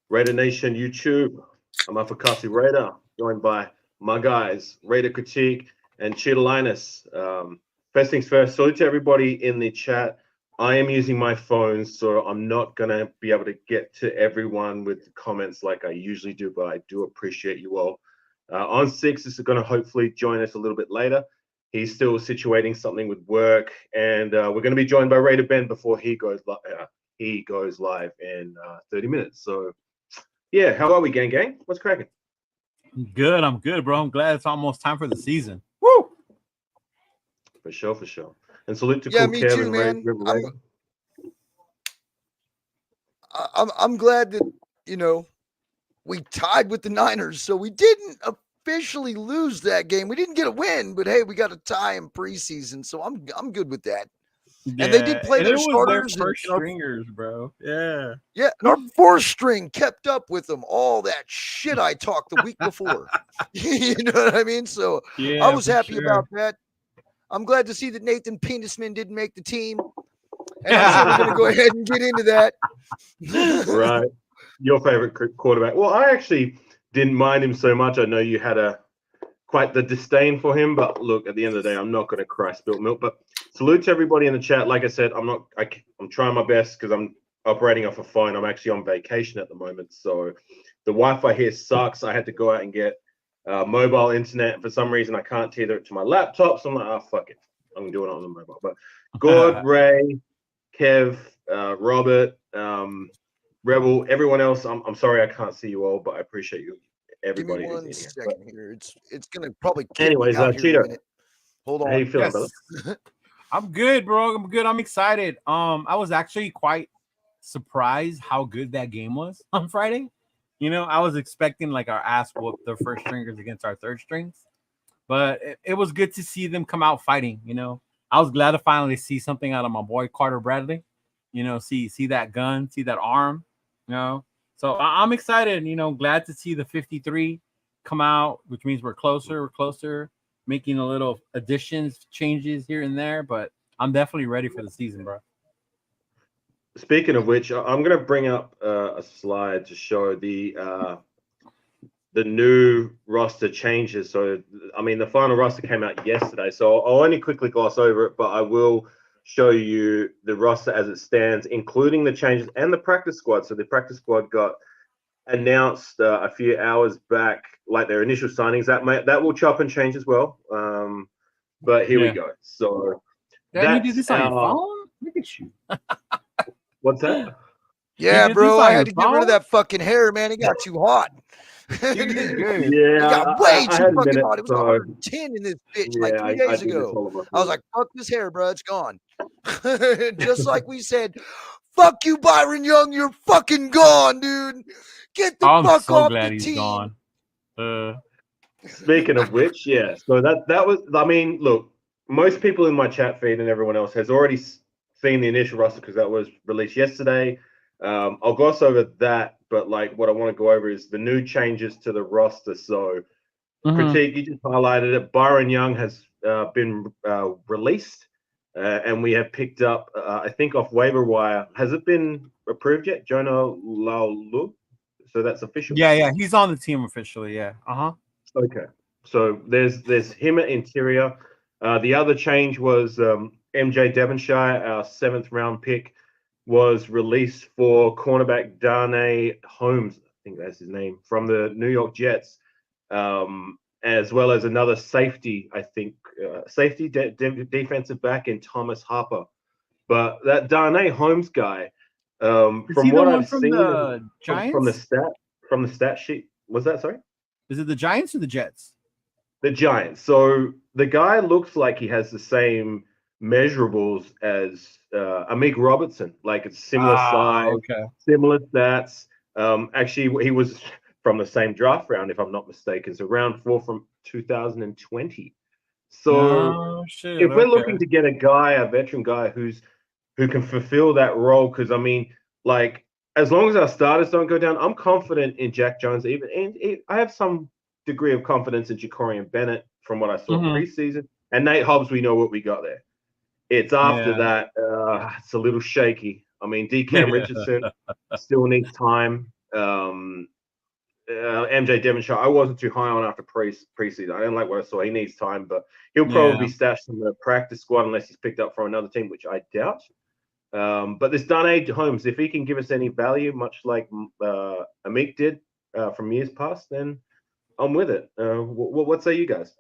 Raider Nation YouTube. I'm Afakasi Raider, joined by my guys, Raider Critique and Chidolinus. First things first, salute to everybody in the chat. I am using my phone, so I'm not going to be able to get to everyone with comments like I usually do, but I do appreciate you all. Ont6 is going to hopefully join us a little bit later. He's still situating something with work, and we're going to be joined by Raider Ben before he goes live in 30 minutes. So, yeah, how are we, gang? What's cracking? Good. I'm good, bro. I'm glad it's almost time for the season. Woo! For sure. And salute to Cool Kevin, man. I'm glad that, we tied with the Niners, so we didn't officially lose that game. We didn't get a win, but hey, we got a tie in preseason, so I'm good with that. Yeah, and they did play their starters, their first stringers, bro. Yeah, and our fourth string kept up with them. All that shit I talked the week before, you know what I mean? So yeah, I was happy about that. I'm glad to see that Nathan Penisman didn't make the team, and I'm sure we're going to go ahead and get into that. Right, your favorite quarterback. Well, I actually didn't mind him so much. I know you had quite the disdain for him, but look, at the end of the day, I'm not going to cry spilt milk. But salute to everybody in the chat. Like I said, I'm trying my best because I'm operating off a phone. I'm actually on vacation at the moment, so the Wi-Fi here sucks. I had to go out and get mobile internet. For some reason, I can't tether it to my laptop, so I'm like, oh, fuck it. I'm doing it on the mobile. But Gord, Ray, Kev, Robert, Rebel, everyone else, I'm sorry I can't see you all, but I appreciate you. Everybody. Give me one second here. It's gonna probably. Anyways, Cheeto, hold on. How you feeling, brother? I'm good, bro. I'm good. I'm excited. I was actually quite surprised how good that game was on Friday. I was expecting like our ass whoop the first stringers against our third strings, but it was good to see them come out fighting. I was glad to finally see something out of my boy Carter Bradley. See that gun, see that arm. So I'm excited. Glad to see the 53 come out, which means we're closer, making a little additions, changes here and there. But I'm definitely ready for the season, bro. Speaking of which, I'm going to bring up a slide to show the new roster changes. So, I mean, the final roster came out yesterday, so I'll only quickly gloss over it, but I will show you the roster as it stands, including the changes and the practice squad. So the practice squad got announced a few hours back, like their initial signings. That will chop and change as well. But here we go. So you do this on your phone? Look at you. What's that? Yeah, bro. I had to get rid of that fucking hair, man. It got too hot. Yeah, got way too fucking hot. It was 110 in this bitch like 3 days ago. I was like, fuck this hair, bro. It's gone. Just like we said, fuck you, Byron Young. You're fucking gone, dude. Get the fuck off the team. Gone. Speaking of which, yeah. So that was, I mean, look, most people in my chat feed and everyone else has already seen the initial roster because that was released yesterday. I'll gloss over that, but like what I want to go over is the new changes to the roster. So, Critique, you just highlighted it. Byron Young has been released, and we have picked up, I think, off waiver wire. Has it been approved yet? Jonah Laulu? So that's official. Yeah, he's on the team officially. Yeah. Okay. So there's him at interior. The other change was MJ Devonshire, our 7th round pick, was released for cornerback Darnay Holmes, I think that's his name, from the New York Jets, as well as another safety, I think, defensive back in Thomas Harper. But that Darnay Holmes guy, from what I've seen from the stat sheet, was that, sorry? Is it the Giants or the Jets? The Giants. So the guy looks like he has the same measurables as Amik Robertson, like it's similar size, similar stats. Actually, he was from the same draft round, if I'm not mistaken. So round 4 from 2020. So if we're looking to get a veteran guy who can fulfill that role, because I mean, like, as long as our starters don't go down, I'm confident in Jack Jones. And I have some degree of confidence in Jacorian Bennett from what I saw preseason. And Nate Hobbs, we know what we got there. It's after that, it's a little shaky. I mean, DCam Richardson still needs time. MJ Devonshire, I wasn't too high on after preseason. I didn't like what I saw. He needs time, but he'll probably be stashed in the practice squad unless he's picked up for another team, which I doubt. But this Darnay Holmes, if he can give us any value, much like Amik did from years past, then I'm with it. What say you guys?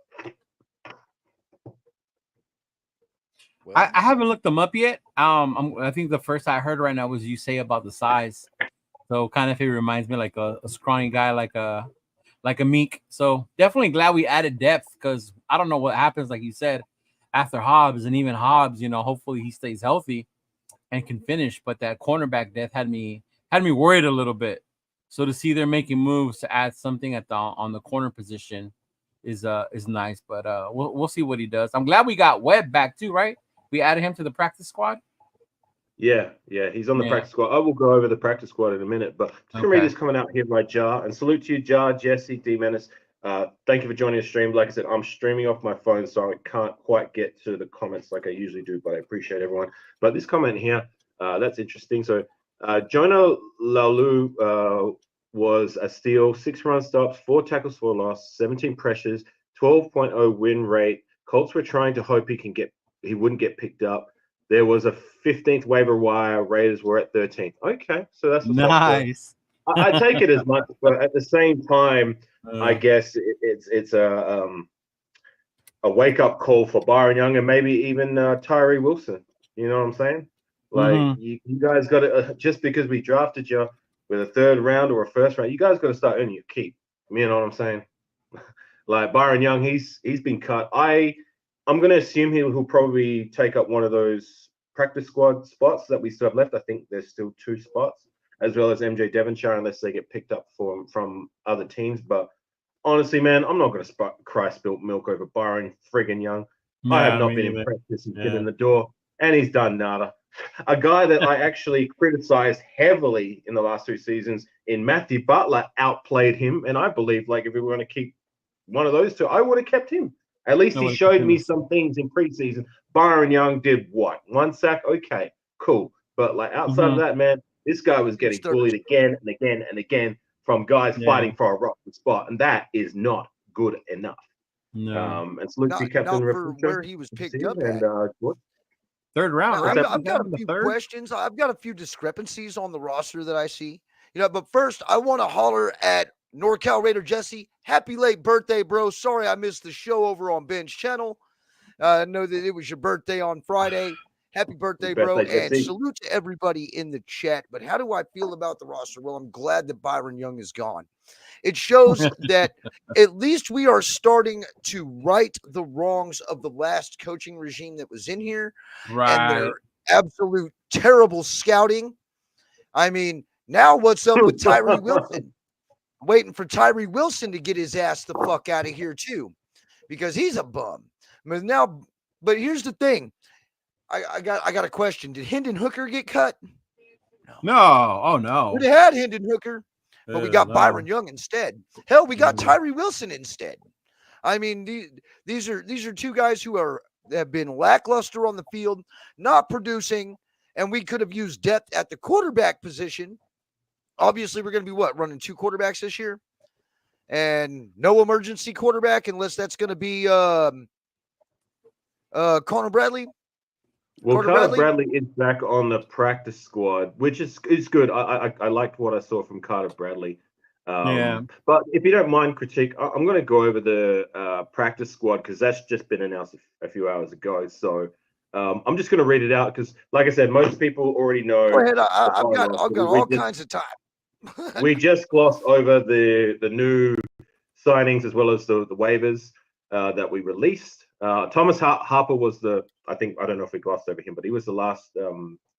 I haven't looked them up yet. I think the first I heard right now was you say about the size. So kind of it reminds me like a scrawny guy, like a Meek. So definitely glad we added depth because I don't know what happens, like you said, after Hobbs, and even Hobbs, hopefully he stays healthy and can finish. But that cornerback depth had me worried a little bit. So to see they're making moves to add something on the corner position is nice. But we'll see what he does. I'm glad we got Webb back too, right? We added him to the practice squad. Yeah, he's on the practice squad. I will go over the practice squad in a minute, but just gonna read this comment out here by Jar, and salute to you, Jar, Jesse, D Menace. Thank you for joining the stream. Like I said, I'm streaming off my phone, so I can't quite get to the comments like I usually do, but I appreciate everyone. But this comment here, that's interesting. So Jonah Lalu was a steal, 6 run stops, 4 tackles for loss, 17 pressures, 12.0 win rate. Colts were trying to hope he wouldn't get picked up. There was a 15th waiver wire. Raiders were at 13th. Okay, so that's nice. I take it as much, but at the same time, I guess it's a wake up call for Byron Young and maybe even Tyree Wilson. You know what I'm saying? Like you guys got to just because we drafted you with a 3rd round or a 1st round, you guys got to start earning your keep. You know what I'm saying? Like Byron Young, he's been cut. I'm going to assume he'll probably take up one of those practice squad spots that we still have left. I think there's still 2 spots, as well as MJ Devonshire, unless they get picked up from other teams. But honestly, man, I'm not going to cry spilt milk over Byron friggin' Young. I have not been impressed since he's been in the door, and he's done nada. A guy that I actually criticized heavily in the last 2 seasons in Matthew Butler outplayed him, and I believe like if we were going to keep one of those 2, I would have kept him. At least he showed me some things in preseason. Byron Young did what? 1 sack? Okay, cool. But like outside of that, man, this guy was getting bullied again and again and again from guys fighting for a roster spot, and that is not good enough. No. And salute to Captain for where he was picked up at. 3rd round. I've got a few questions. I've got a few discrepancies on the roster that I see. But first, I want to holler at NorCal Raider Jesse. Happy late birthday, bro. Sorry I missed the show over on Ben's channel. I know that it was your birthday on Friday. Happy birthday, bro. And salute to everybody in the chat. But how do I feel about the roster? Well, I'm glad that Byron Young is gone. It shows that at least we are starting to right the wrongs of the last coaching regime that was in here. Right. And their absolute terrible scouting. I mean, now what's up with Tyree Wilson? Waiting for Tyree Wilson to get his ass the fuck out of here too, because he's a bum. But here's the thing. I got a question. Did Hendon Hooker get cut? No. Oh no. We'd have had Hendon Hooker, but we got Byron Young instead. Hell, we got Tyree Wilson instead. I mean, these are 2 guys who have been lackluster on the field, not producing, and we could have used depth at the quarterback position. Obviously, we're going to be running 2 quarterbacks this year, and no emergency quarterback unless that's going to be Connor Bradley. Well, Connor Bradley is back on the practice squad, which is good. I liked what I saw from Carter Bradley. But if you don't mind critique, I'm going to go over the practice squad because that's just been announced a few hours ago. So I'm just going to read it out because, like I said, most people already know. Go ahead. I've got all kinds of time. We just glossed over the new signings as well as the waivers that we released. Thomas Harper was I don't know if we glossed over him, but he was the last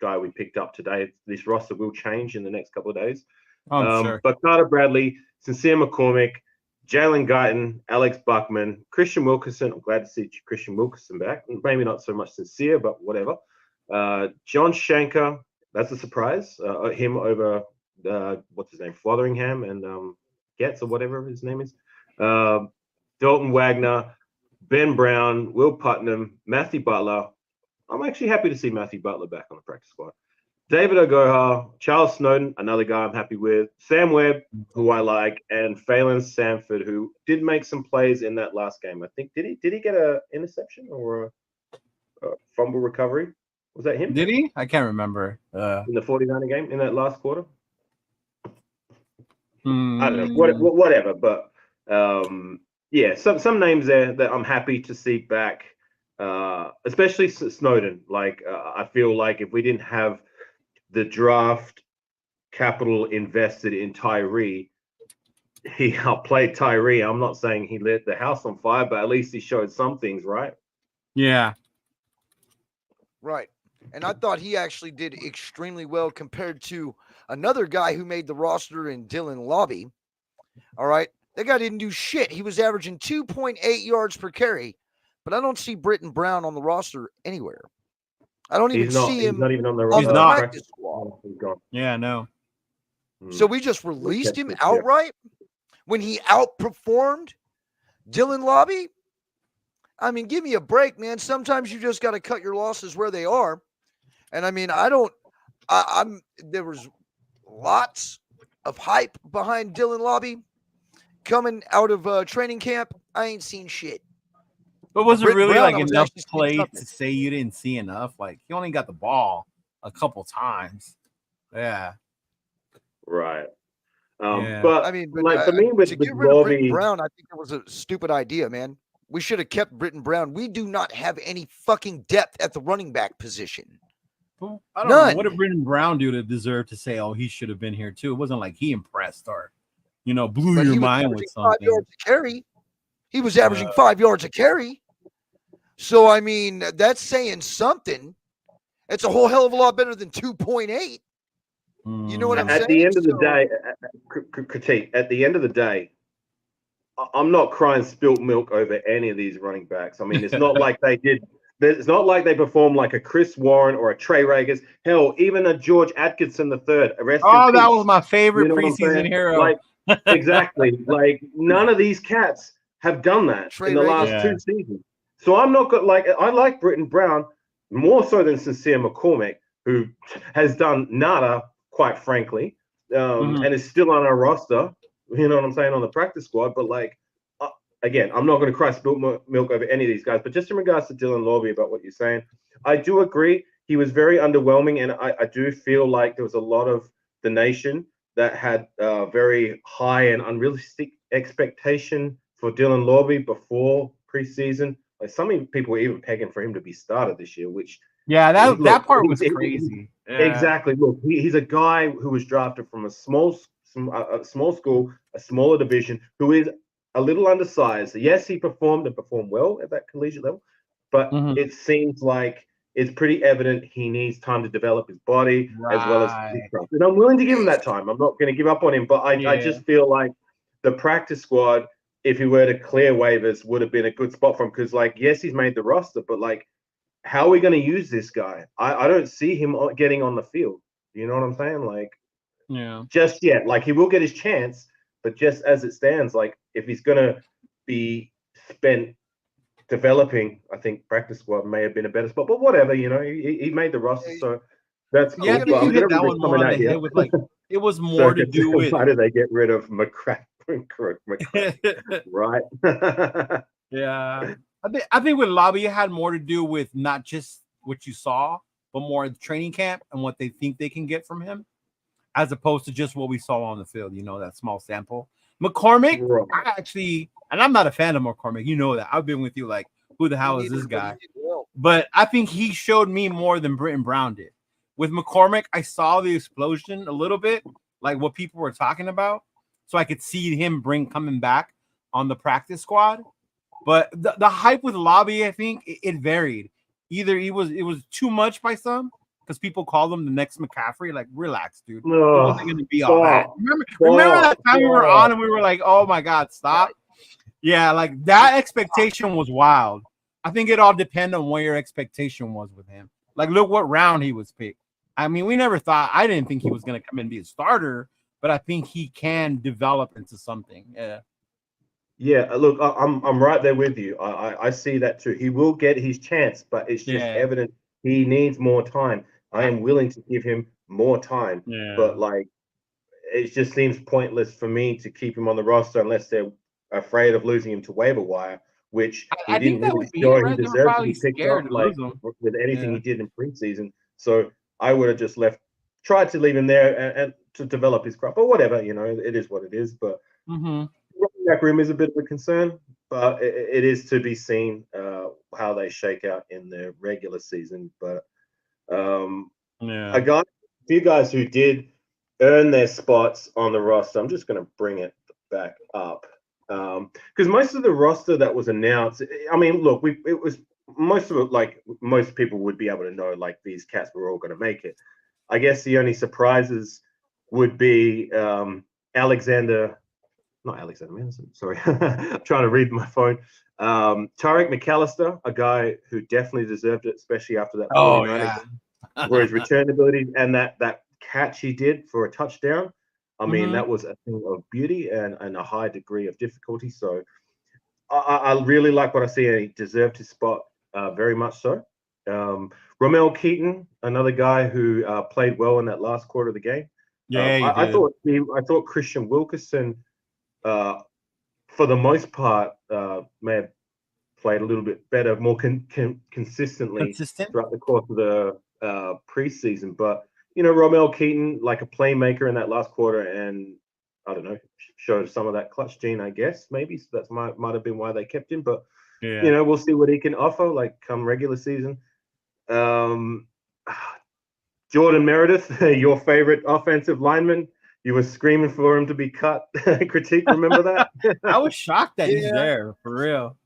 guy we picked up today. This roster will change in the next couple of days. Sure. But Carter Bradley, Sincere McCormick, Jalen Guyton, Alex Buckman, Christian Wilkerson. I'm glad to see Christian Wilkerson back. Maybe not so much Sincere, but whatever. John Shanker, that's a surprise. Him over what's his name, Fotheringham and Getz or whatever his name is. Dalton Wagner, Ben Brown, Will Putnam, Matthew Butler. I'm actually happy to see Matthew Butler back on the practice squad. David Ogoha, Charles Snowden, another guy I'm happy with, Sam Webb, who I like, and Phelan Sanford, who did make some plays in that last game. I think did he get an interception or a fumble recovery? Was that him? Did he? I can't remember. In the 49er game in that last quarter? I don't know. Hmm. Whatever. But yeah, some names there that I'm happy to see back, especially Snowden. Like I feel like if we didn't have the draft capital invested in Tyree, he outplayed Tyree. I'm not saying he lit the house on fire, but at least he showed some things, right? Yeah. Right. And I thought he actually did extremely well compared to another guy who made the roster in Dylan Lobby. All right. That guy didn't do shit. He was averaging 2.8 yards per carry, but I don't see Britton Brown on the roster anywhere. I don't even see him. He's not even on the practice squad. Yeah, no. So we just released him outright when he outperformed Dylan Lobby. I mean, give me a break, man. Sometimes you just got to cut your losses where they are. And I mean, there was lots of hype behind Dylan Lobby coming out of training camp. I ain't seen shit. But was it really like enough play to say you didn't see enough? Like, he only got the ball a couple times. Yeah. Right. Yeah. But I mean, like for me with to get rid of Lobby, Britton Brown, I think it was a stupid idea, man. We should have kept Britton Brown. We do not have any fucking depth at the running back position. Well, I don't know. What did Britton Brown do to deserve to say, oh, he should have been here too? It wasn't like he impressed or, blew your mind with something. 5 yards a carry. He was averaging 5 yards a carry. So, I mean, that's saying something. It's a whole hell of a lot better than 2.8. You know what I'm saying? At the end of the day, critique. At the end of the day, I'm not crying spilt milk over any of these running backs. I mean, it's not like they did. It's not like they performed like a Chris Warren or a Trey Ragers. Hell, even a George Atkinson III. Oh, that was my favorite preseason hero. Like, exactly. Like none of these cats have done that in the last 2 seasons. So I'm not good. Like I like Britton Brown more so than Sincere McCormick, who has done nada, quite frankly, and is still on our roster. You know what I'm saying, on the practice squad. But like, again, I'm not going to cry spilt milk over any of these guys. But just in regards to Dylan Lobby about what you're saying, I do agree. He was very underwhelming, and I do feel like there was a lot of the nation that had very high and unrealistic expectation for Dylan Lobby before preseason. Like some people were even pegging for him to be started this year, which that part was crazy. Exactly. Look, he's a guy who was drafted from a small school, a smaller division, who is a little undersized. Yes, he performed well at that collegiate level, but it seems like it's pretty evident he needs time to develop his body as well as his craft. And I'm willing to give him that time. I'm not going to give up on him, but I just feel like the practice squad, if he were to clear waivers, would have been a good spot for him because, like, yes, he's made the roster, but like, how are we going to use this guy? I don't see him getting on the field. You know what I'm saying? Like, just yet. Like, he will get his chance, but just as it stands, like, if he's going to be spent developing, I think practice squad may have been a better spot. But whatever, he made the roster, so that's cool. Yeah, but you hit that one more on the head with, like, it was more to do with. Why did they get rid of McCracken? Right? Yeah. I think with Lobby, it had more to do with not just what you saw, but more the training camp and what they think they can get from him, as opposed to just what we saw on the field, that small sample. McCormick, I actually, and I'm not a fan of McCormick, that. I've been with you like, who the hell is this guy? But I think he showed me more than Britton Brown did. With McCormick, I saw the explosion a little bit, like what people were talking about. So I could see him coming back on the practice squad. But the hype with Lobby, I think it varied. Either it was too much by some, because people called him the next McCaffrey. Like, relax, dude. It wasn't going to be all that. Remember that time we were on and we were like, oh my God, stop. Yeah, like that expectation was wild. I think it all depends on what your expectation was with him. Like, look what round he was picked. I mean, I didn't think he was going to come and be a starter, but I think he can develop into something. Yeah. Yeah, look, I'm right there with you. I see that too. He will get his chance, but it's just evident he needs more time. I am willing to give him more time. Yeah. But like, it just seems pointless for me to keep him on the roster unless they're afraid of losing him to waiver wire, which he I didn't think that really would be show it, he right? They were deserved to probably be picked scared up to like lose him. with anything Yeah. he did in preseason. So I would have just tried to leave him there and to develop his craft. But whatever, you know, it is what it is. But running back room is a bit of a concern, but it is to be seen how they shake out in the regular season. But a few guys who did earn their spots on the roster. I'm just going to bring it back up because most of the roster that was announced, I mean, look, it was most of it, like most people would be able to know, like these cats were all going to make it. I guess the only surprises would be not Alexander Madison, sorry. I'm trying to read my phone. Tariq McAllister, a guy who definitely deserved it, especially after that 49er game, where his return ability and that catch he did for a touchdown. I mean, that was a thing of beauty and a high degree of difficulty. So I really like what I see, and he deserved his spot very much so. Romel Keaton, another guy who played well in that last quarter of the game. I thought Christian Wilkerson, for the most part, may have played a little bit better, more consistently throughout the course of the preseason. But you know, Romel Keaton, like a playmaker in that last quarter, and I don't know, showed some of that clutch gene, I guess. Maybe so that might have been why they kept him. But you know, we'll see what he can offer, like come regular season. Jordan Meredith, your favorite offensive lineman. You were screaming for him to be cut. Critique, remember that? I was shocked that he's there, for real.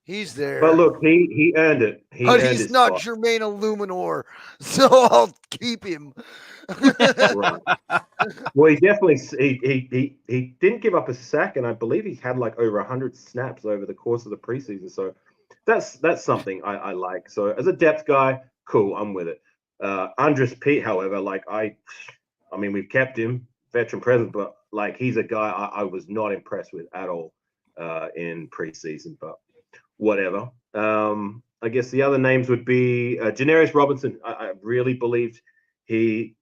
He's there. But look, he earned it. But he's not Jermaine Illuminor, so I'll keep him. Right. Well, he definitely he didn't give up a sack, and I believe he had like over 100 snaps over the course of the preseason. So that's something I like. So as a depth guy, cool, I'm with it. Andres Pete, however, like I mean, we've kept him veteran present, but like he's a guy I was not impressed with at all in preseason. But whatever. I guess the other names would be Janarius Robinson. I really believed he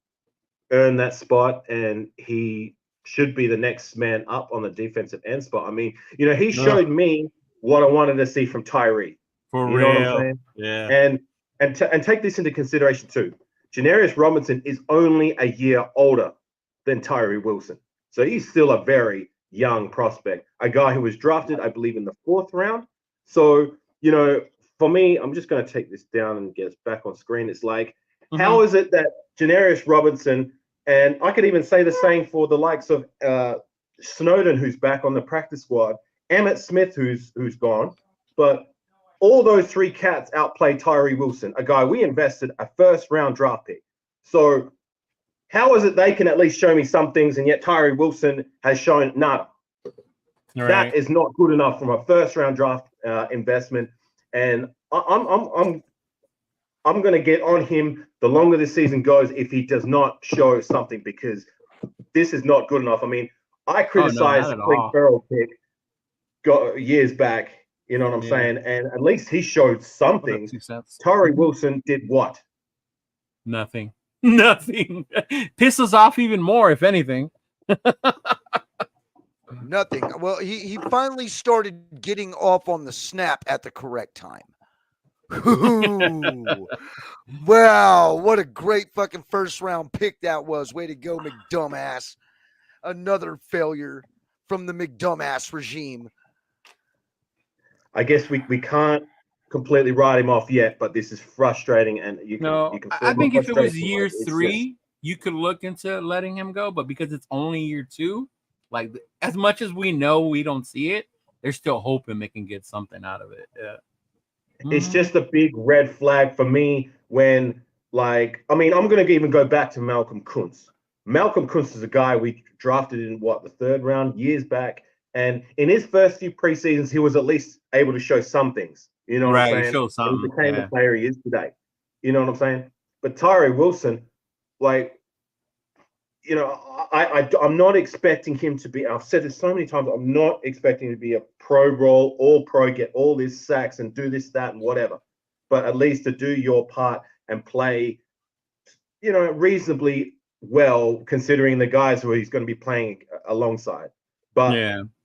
earned that spot, and he should be the next man up on the defensive end spot. I mean, you know, he showed me what I wanted to see from Tyree. For you real. know what I'm saying? Yeah. And take this into consideration too. Janarius Robinson is only a year older than Tyree Wilson. So he's still a very young prospect, a guy who was drafted, I believe, in the 4th round. So, you know, for me, I'm just going to take this down and get us back on screen. It's like, how is it that Janarius Robinson, and I could even say the same for the likes of Snowden, who's back on the practice squad, Emmett Smith, who's gone, but all those 3 cats outplay Tyree Wilson, a guy we invested a 1st-round draft pick. So how is it they can at least show me some things, and yet Tyree Wilson has shown nada? Right. That is not good enough from a 1st-round draft investment, and I'm going to get on him the longer this season goes if he does not show something, because this is not good enough. I mean, I criticized the Clint Ferrell pick years back. You know what I'm saying? And at least he showed something. Tyree Wilson did what? Nothing. Nothing. Pisses off even more, if anything. Nothing. Well, he finally started getting off on the snap at the correct time. Wow, what a great fucking 1st-round pick that was. Way to go, McDumbass. Another failure from the McDumbass regime. I guess we can't completely write him off yet, but this is frustrating, and you can I think if it was year 3, you could look into letting him go, but because it's only year 2, like as much as we know we don't see it, they're still hoping they can get something out of it. Yeah. It's just a big red flag for me when, like, I mean, I'm going to even go back to Malcolm Kuntz. Malcolm Kuntz is a guy we drafted in, the 3rd round years back. And in his first few preseasons, he was at least able to show some things. You know what I'm saying? Show something. He became the player he is today. You know what I'm saying? But Tyree Wilson, like, you know, I'm not expecting him to be, I've said this so many times, I'm not expecting him to be a Pro Bowl, all pro, get all these sacks and do this, that, and whatever. But at least to do your part and play reasonably well considering the guys who he's going to be playing alongside. But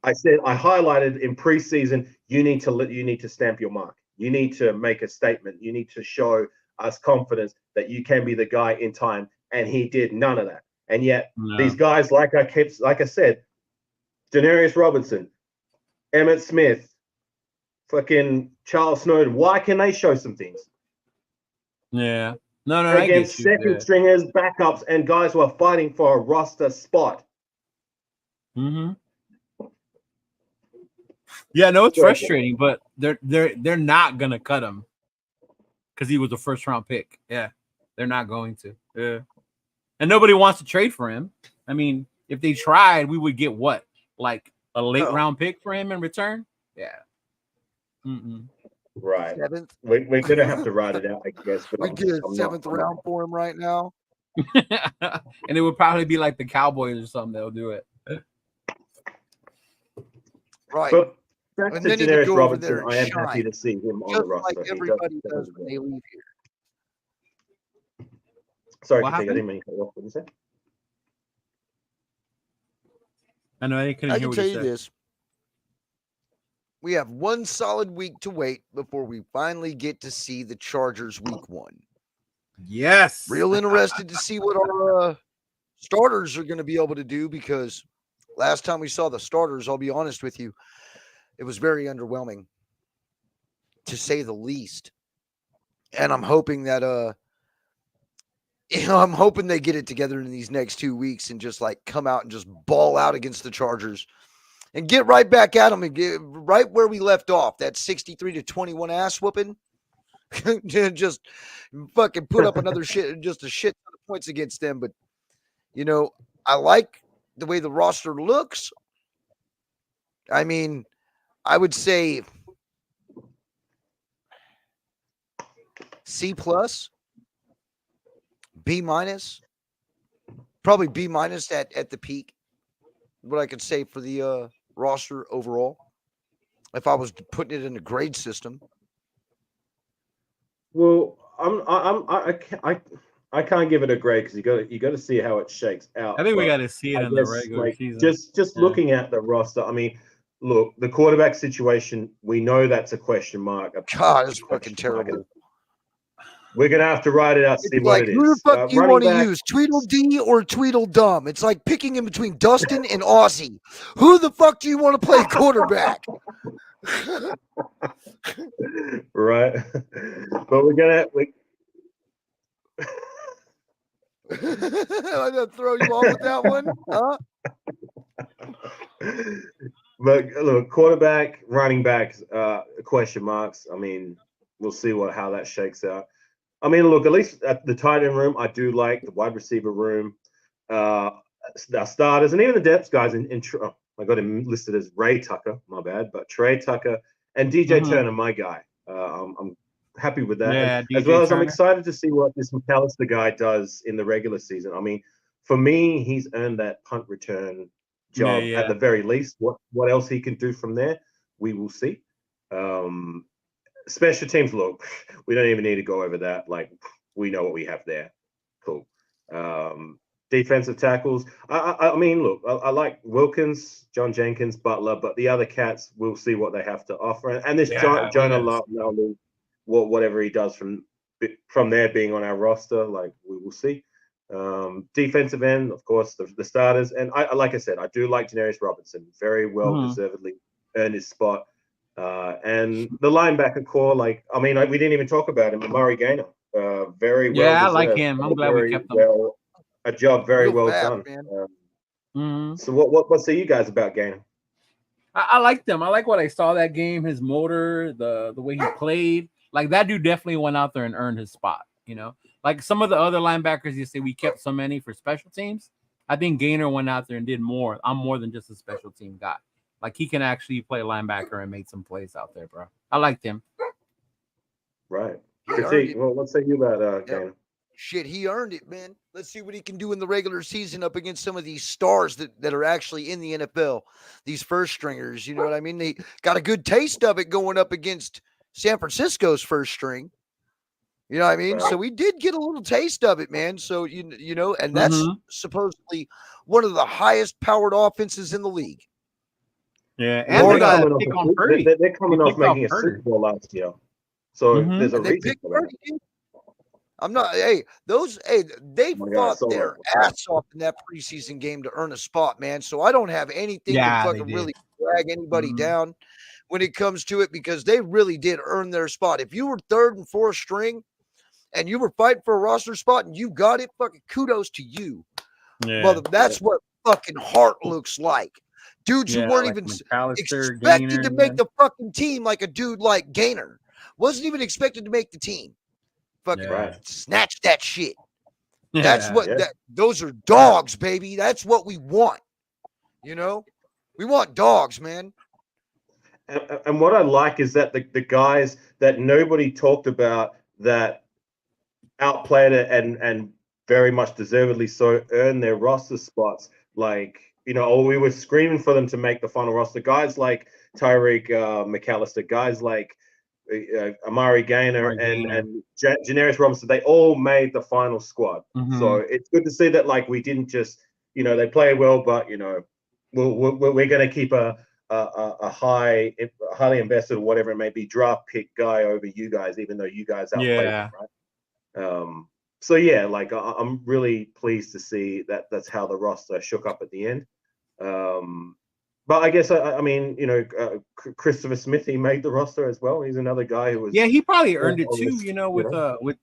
I highlighted in preseason, you need to stamp your mark. You need to make a statement. You need to show us confidence that you can be the guy in time. And he did none of that. And yet these guys, like I said, Denarius Robinson, Emmitt Smith, fucking Charles Snowden, why can they show some things? Yeah. No, Against second stringers, backups, and guys who are fighting for a roster spot. Mm-hmm. Yeah, no, it's frustrating, but they're not gonna cut him because he was a first round pick. Yeah, they're not going to. Yeah, and nobody wants to trade for him. I mean, if they tried, we would get what, like a late round pick for him in return? Yeah. Right. Seventh. We're gonna have to ride it out, I guess. But we get a seventh round for him right now. And it would probably be like the Cowboys or something that'll do it. Right. But back and to then he Denarius could go over there Robinson, and I am happy to see him on the roster. Like everybody does when they leave here. Sorry, I didn't mean to cut you off. What did you say? I know I couldn't hear what you said. I can tell you this. We have one solid week to wait before we finally get to see the Chargers week 1. Yes. Real interested to see what our starters are going to be able to do, because last time we saw the starters, I'll be honest with you, it was very underwhelming, to say the least. And I'm hoping that I'm hoping they get it together in these next 2 weeks and just like come out and just ball out against the Chargers and get right back at them and get right where we left off, that 63-21 ass whooping. Just fucking put up another just a shit ton of points against them. But I like the way the roster looks. I mean, I would say C+, B-, probably B- at the peak. What I could say for the roster overall, if I was putting it in a grade system. Well, I can't give it a grade because you got to see how it shakes out. I think we got to see it in the regular season. Just looking at the roster, I mean, look, the quarterback situation, we know that's a question mark. God, it's fucking terrible. We're gonna have to ride it out, see what it is. Who the fuck do you want to use, Tweedledee or Tweedledum? It's like picking in between Dustin and Aussie. Who the fuck do you want to play quarterback? Right, but we're gonna. I'm gonna throw you off with that one, huh? But look, quarterback, running backs, question marks. I mean, we'll see how that shakes out. I mean, look, at least at the tight end room, I do like the wide receiver room, our starters, and even the depth guys. I got him listed as Ray Tucker, my bad, but Trey Tucker and DJ Turner, my guy. I'm happy with that. Yeah, as well as I'm excited to see what this McAllister guy does in the regular season. I mean, for me, he's earned that punt return job at the very least. What else he can do from there, we will see. Special teams, look, we don't even need to go over that. Like, we know what we have there. Cool. Defensive tackles. I mean, look, I like Wilkins, John Jenkins, Butler, but the other cats, we'll see what they have to offer. And this Jonah Love, whatever he does from there being on our roster, like, we will see. Defensive end, of course, the starters. And like I said, I do like Denarius Robinson. Very well deservedly earned his spot. And the linebacker core, like, I mean, we didn't even talk about him, Murray Gaynor. Very well. Yeah, I like him. I'm glad we kept him. A job very well done. So what say you guys about Gaynor? I like them. I like what I saw that game, his motor, the way he played. Like, that dude definitely went out there and earned his spot, Like some of the other linebackers, you say we kept so many for special teams. I think Gaynor went out there and did more. I'm more than just a special team guy. Like, he can actually play linebacker and make some plays out there, bro. I liked him. Right. Well, let's say you about Gaynor. Shit, he earned it, man. Let's see what he can do in the regular season up against some of these stars that are actually in the NFL. These first stringers, you know what I mean? They got a good taste of it going up against San Francisco's first string. You know what I mean? Right. So we did get a little taste of it, man. So you know, and that's supposedly one of the highest powered offenses in the league. Yeah, and and they're coming off making a Super Bowl last year, so there's a reason for that. Purdy, I'm not. Hey, they fought their ass off in that preseason game to earn a spot, man. So I don't have anything to fucking really drag anybody down when it comes to it, because they really did earn their spot. If you were third and fourth string and you were fighting for a roster spot and you got it, fucking kudos to you. Yeah. That's what fucking heart looks like. Dudes who weren't even expected to make the fucking team, like a dude like Gaynor. Wasn't even expected to make the team. Fucking snatch that shit. That's what those are dogs, baby. That's what we want. You know? We want dogs, man. And what I like is that the guys that nobody talked about that outplayed it and very much deservedly so earned their roster spots, like, you know, we were screaming for them to make the final roster. Guys like Tyreek McAllister, guys like Amari Gaynor and Janarius Robinson, they all made the final squad. So it's good to see that, like, we didn't just, you know, they play well, but, you know, we're going to keep a highly invested, or whatever it may be, draft pick guy over you guys, even though you guys outplayed them, right? So yeah, like, I'm really pleased to see that that's how the roster shook up at the end. But I guess I mean, you know, Christopher Smith, he made the roster as well. He's another guy who was he probably earned it too. You know, with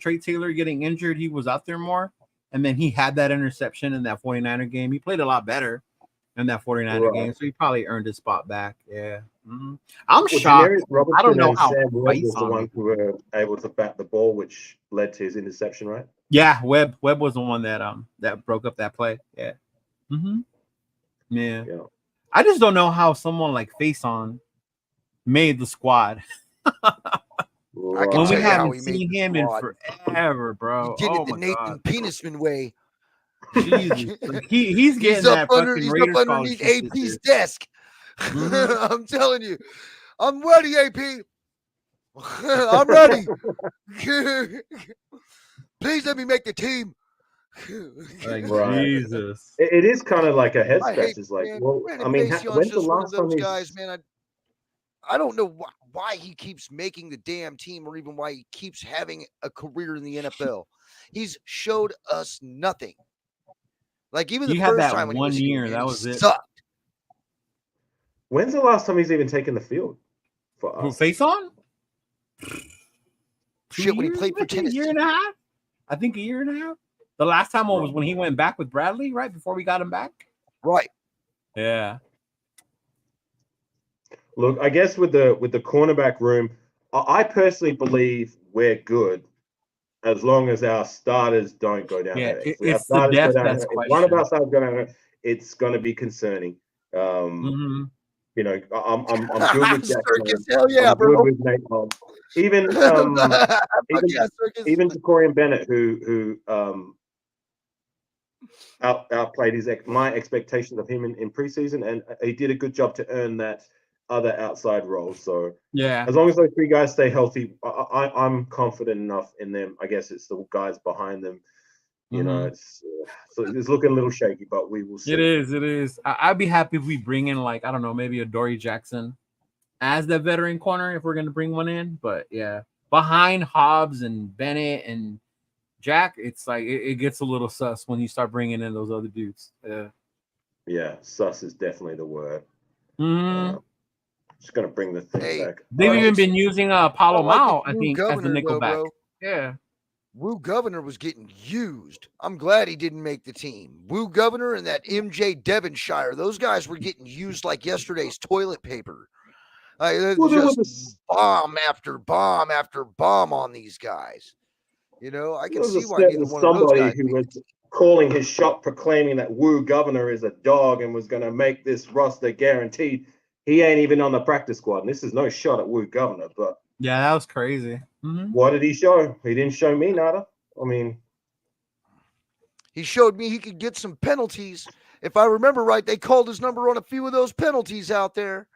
Trey Taylor getting injured, he was out there more, and then he had that interception in that 49er game. He played a lot better in that 49er game, so he probably earned his spot back. Yeah. I'm shocked. I don't know how Sam Webb was the one who were able to bat the ball, which led to his interception, right? Yeah, Webb was the one that broke up that play. Yeah. Yeah. I just don't know how someone like Faison made the squad. When we haven't seen him in forever, bro. He did it the Nathan Penisman way. Jesus. He's getting that fucking Raider underneath AP's desk. I'm telling you, I'm ready, AP. I'm ready. Please let me make the team. Like, Jesus. It is kind of like a head scratch. It's like, well, I mean, when's the last time these guys, man? I don't know why he keeps making the damn team, or even why he keeps having a career in the NFL. He's showed us nothing. Like, even the first time when he was year, that was it. Sucked. When's the last time he's even taken the field for us? Faison? Shit, when he played for Tennessee. A year and a half? I think a year and a half. The last time was when he went back with Bradley, right? Before we got him back? Right. Yeah. Look, I guess with the cornerback room, I personally believe we're good as long as our starters don't go down. Yeah, it's the depth that's if one of our starters go down, it's going to be concerning. You know, I'm good with Jack. Hell yeah, I'm bro. good with Nate Hobbs. Even Jacorian Bennett, who outplayed my expectations of him in preseason, and he did a good job to earn that other outside role. So yeah, as long as those three guys stay healthy, I'm confident enough in them. I guess it's the guys behind them. You know, it's looking a little shaky, but we will see. It is. I'd be happy if we bring in, like, I don't know, maybe a Dory Jackson as the veteran corner if we're going to bring one in. But yeah, behind Hobbs and Bennett and Jack, it's like it gets a little sus when you start bringing in those other dudes. Yeah, sus is definitely the word. Just going to bring the thing back. They've even been using Paulo Mao, I think, as the nickelback. Bro. Yeah. Woo Governor was getting used. I'm glad he didn't make the team. Woo Governor and that MJ Devonshire, those guys were getting used like yesterday's toilet paper. Just bomb after bomb after bomb on these guys. You know, I can see why neither one of those guys. Who was calling his shot, proclaiming that Woo Governor is a dog and was going to make this roster guaranteed. He ain't even on the practice squad. And this is no shot at Woo Governor, but yeah, that was crazy. What did he show? He didn't show me nada. I mean, he showed me he could get some penalties. If I remember right, they called his number on a few of those penalties out there.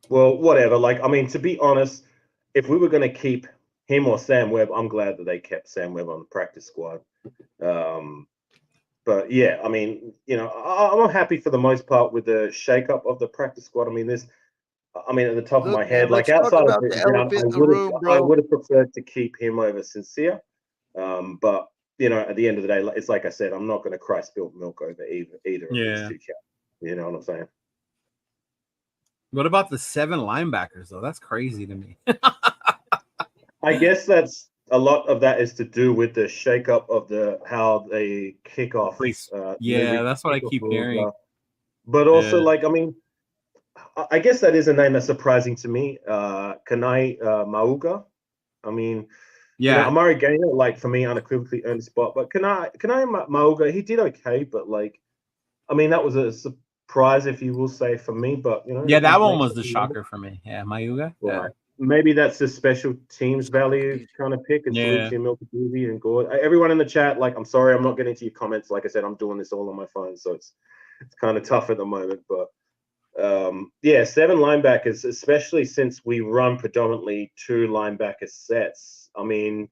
Well, whatever. Like, I mean, to be honest, if we were going to keep him or Sam Webb, I'm glad that they kept Sam Webb on the practice squad. But yeah, I mean, you know, I'm happy for the most part with the shakeup of the practice squad. I mean, at the top of my head, man, like let's talk outside of about Britton the Brown, elephant in the room, I bro. would have preferred to keep him over Sincere. But you know, at the end of the day, it's like I said, I'm not going to cry spilt milk over either of these two cats. You know what I'm saying? What about the 7 linebackers though? That's crazy to me. I guess that's a lot of that is to do with the shakeup of how they kick off. That's what I keep hearing. But also, like, I mean, I guess that is a name that's surprising to me. Kanai Mauga. I mean, you know, Amari Gainer, like, for me, unequivocally earned a spot. But Kanai Mauga, he did okay. But, like, I mean, that was a surprise, if you will say, for me. But, you know. Yeah, that one was the shocker for me. Yeah, Mauga. Right. Yeah. Maybe that's the special teams value kind of pick. And salute to Milkabuzi and Gord. Everyone in the chat, like, I'm sorry, I'm not getting to your comments. Like I said, I'm doing this all on my phone. So it's kind of tough at the moment. But, 7 linebackers, especially since we run predominantly 2 linebacker sets. I mean,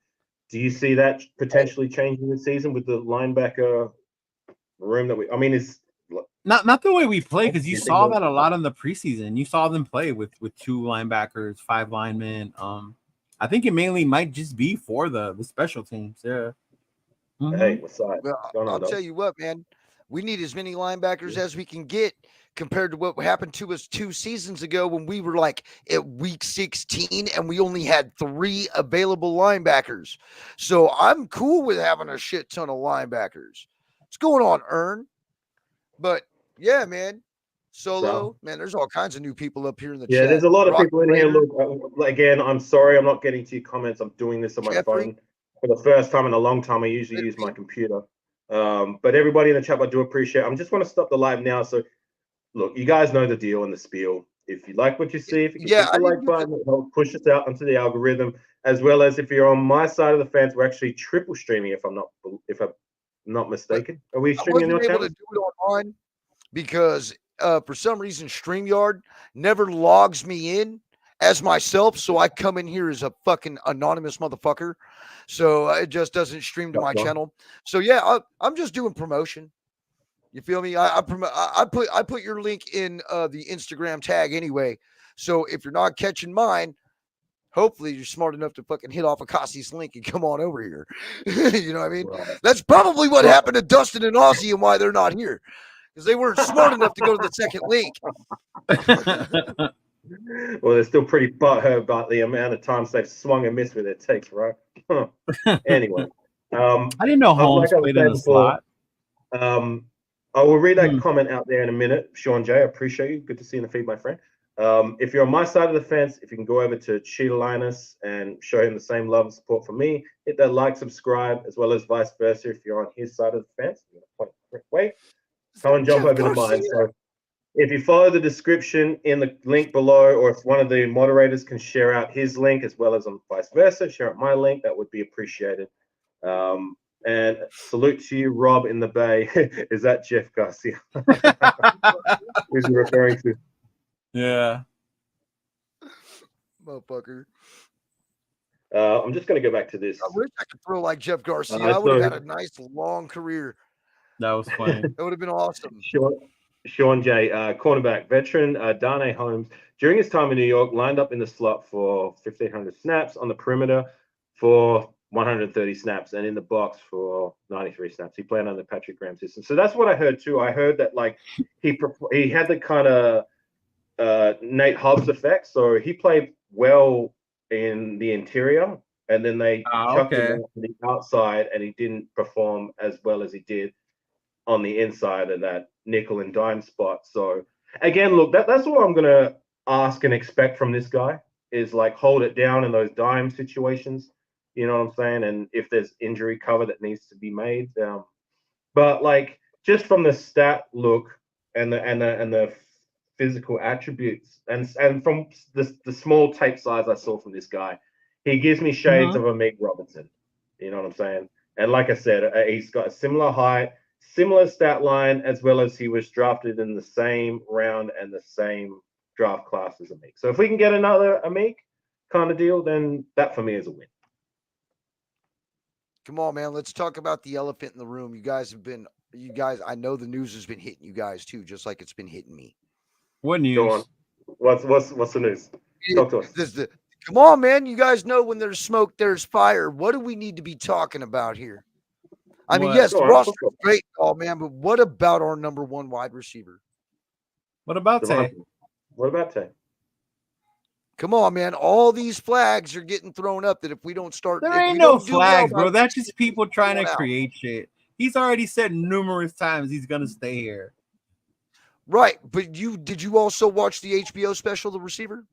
do you see that potentially changing this season with the linebacker room that we? I mean, it's not the way we play, because you saw that a lot in the preseason. You saw them play with 2 linebackers, 5 linemen. I think it mainly might just be for the special teams. Yeah. Mm-hmm. Hey, what's up? Well, I'll tell you what, man. We need as many linebackers as we can get compared to what happened to us 2 seasons ago when we were like at week 16 and we only had 3 available linebackers. So I'm cool with having a shit ton of linebackers. What's going on, Ern? But yeah, man. Solo, man, there's all kinds of new people up here in the chat. Yeah, there's a lot of people in here. Look, again, I'm sorry I'm not getting to your comments. I'm doing this on my phone for the first time in a long time. I usually use my computer. But everybody in the chat, I do appreciate. I just want to stop the live now. So, look, you guys know the deal and the spiel. If you like what you see, if you can push the like button, it helps push us out onto the algorithm. As well as if you're on my side of the fence, we're actually triple streaming. If I'm not mistaken, are we streaming on your channel? I wasn't able to do it online because for some reason StreamYard never logs me in as myself, so I come in here as a fucking anonymous motherfucker. So it just doesn't stream to my channel. So yeah, I'm just doing promotion. You feel me? I put your link in the Instagram tag anyway. So if you're not catching mine, hopefully you're smart enough to fucking hit off Afakasi's link and come on over here. You know what I mean? Right. That's probably what happened to Dustin and Ozzy and why they're not here. Because they weren't smart enough to go to the second link. Well, they're still pretty butthurt about the amount of times they've swung and missed with their takes, right? Anyway. I didn't know Holmes played in the slot. I will read that comment out there in a minute. Sean J, I appreciate you. Good to see you in the feed, my friend. If you're on my side of the fence, if you can go over to Chidolinus and show him the same love and support for me, hit that like, subscribe, as well as vice versa. If you're on his side of the fence, point the correct way. Come and jump over to mine. So if you follow the description in the link below, or if one of the moderators can share out his link as well as on vice versa, share out my link, that would be appreciated. And salute to you, Rob in the Bay. Is that Jeff Garcia? Who's he referring to? Yeah. Motherfucker. I'm just going to go back to this. I wish I could throw like Jeff Garcia. I would have had a nice long career. That was funny. That would have been awesome. Sean J, cornerback veteran, Darnay Holmes, during his time in New York, lined up in the slot for 1,500 snaps, on the perimeter for 130 snaps, and in the box for 93 snaps. He played under Patrick Graham system. So that's what I heard too. I heard that like he had the kind of Nate Hobbs effect. So he played well in the interior, and then they chucked him out to the outside, and he didn't perform as well as he did on the inside of that nickel and dime spot. So again, look, that's what I'm gonna ask and expect from this guy is like hold it down in those dime situations. You know what I'm saying? And if there's injury cover that needs to be made, but like just from the stat look and the physical attributes and from the small tape size I saw from this guy, he gives me shades of a Meg Robertson. You know what I'm saying? And like I said, he's got a similar height, similar stat line, as well as he was drafted in the same round and the same draft class as Amik. So if we can get another Amik, kind of deal, then that for me is a win. Come on, man. Let's talk about the elephant in the room. You guys, I know the news has been hitting you guys too, just like it's been hitting me. What news? Go on. What's the news? Talk to us. Come on, man. You guys know when there's smoke, there's fire. What do we need to be talking about here? I mean, yes, the roster is great, man, but what about our number one wide receiver? What about Tay? What about Tay? Come on, man. All these flags are getting thrown up that if we don't start, there ain't no flags, bro. That's just people trying to create shit. He's already said numerous times he's gonna stay here. Right, but did you also watch the HBO special, The Receiver?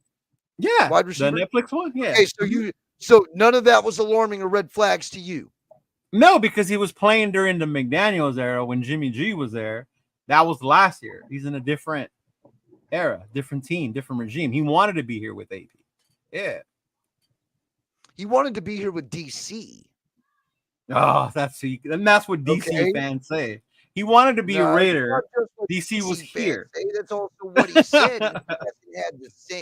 Yeah, wide receiver, the Netflix one. Yeah. Okay, so none of that was alarming or red flags to you? No, because he was playing during the McDaniels era when Jimmy G was there. That was last year. He's in a different era, different team, different regime. He wanted to be here with AP. Yeah. He wanted to be here with DC. Oh, that's what DC fans say. He wanted to be a Raider. DC was here. That's also what he said.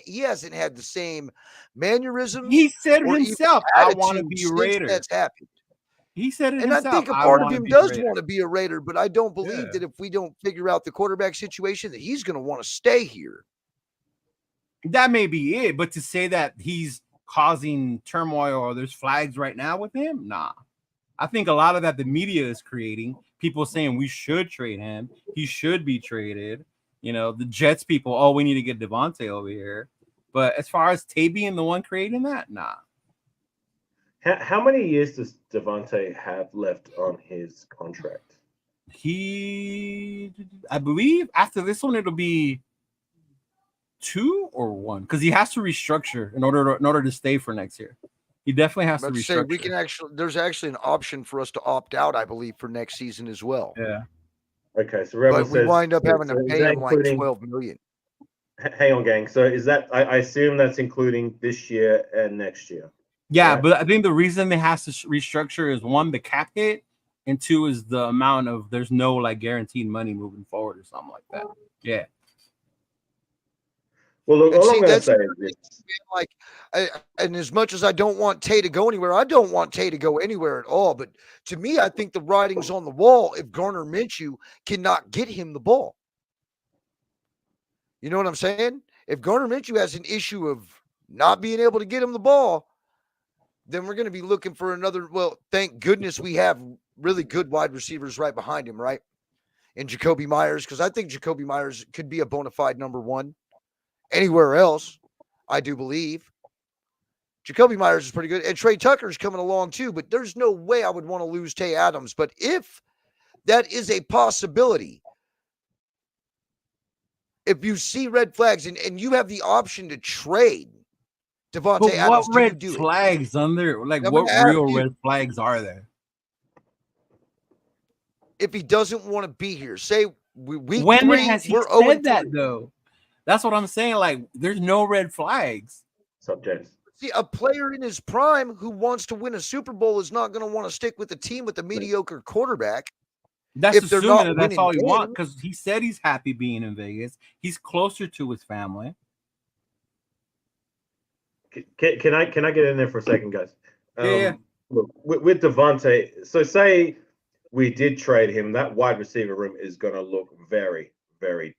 He hasn't had the same mannerisms. He said himself, "I want to be a Raider." That's happened. He said it and himself. I think a part of him does want to be a Raider, but I don't believe that if we don't figure out the quarterback situation, that he's going to want to stay here. That may be it, but to say that he's causing turmoil or there's flags right now with him, nah. I think a lot of that the media is creating. People saying we should trade him. He should be traded. You know, the Jets people, oh, we need to get Devontae over here. But as far as Tay being the one creating that, nah. How many years does Devontae have left on his contract? I believe after this one, it'll be 2 or 1 because he has to restructure in order to stay for next year. He definitely has to restructure. We can there's actually an option for us to opt out, I believe, for next season as well. Yeah. Okay, so Rebel but we wind up having to pay him like $12 million. Hang on, gang. So is that I assume that's including this year and next year? Yeah, right? But I think the reason they have to restructure is 1, the cap hit, and 2 is the amount of there's no like guaranteed money moving forward or something like that. Yeah. Well, look, all I'm going to say is this. And as much as I don't want Tay to go anywhere, I don't want Tay to go anywhere at all. But to me, I think the writing's on the wall if Gardner Minshew cannot get him the ball. You know what I'm saying? If Gardner Minshew has an issue of not being able to get him the ball, then we're going to be looking for another. Well, thank goodness we have really good wide receivers right behind him, right? And Jacoby Myers, because I think Jacoby Myers could be a bona fide number 1. Anywhere else, I do believe. Jacoby Myers is pretty good. And Trey Tucker's coming along too, but there's no way I would want to lose Tay Adams. But if that is a possibility, if you see red flags and you have the option to trade Devontae Adams, what red flags on there? Like, what real red flags are there? If he doesn't want to be here, say week when 3, has he we're said that though? That's what I'm saying. Like, there's no red flags. Subjects. See, a player in his prime who wants to win a Super Bowl is not going to want to stick with a team with a mediocre quarterback. That's assuming that's all he wants, because he said he's happy being in Vegas. He's closer to his family. Can I get in there for a second, guys? Yeah. Look, with Devontae, so say we did trade him, that wide receiver room is going to look very, very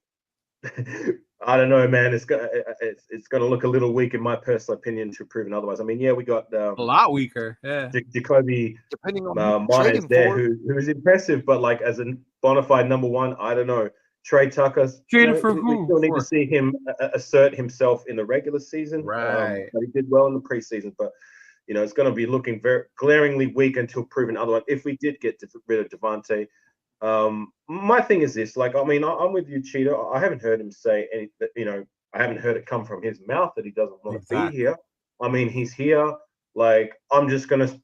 I don't know, man. It's gonna look a little weak in my personal opinion, to proven otherwise. I mean, yeah, we got a lot weaker. Yeah, Jacoby Myers there, who is impressive, but like as a bona fide number 1, I don't know. Trey Tucker, traded for who? We still need to see him assert himself in the regular season. Right, but he did well in the preseason. But you know, it's going to be looking very glaringly weak until proven otherwise. If we did get rid of Devontae. My thing is this, like, I mean, I'm with you, Cheetah. I haven't heard him say any, you know, I haven't heard it come from his mouth that he doesn't want to be here. I mean, he's here. Like, I'm just going to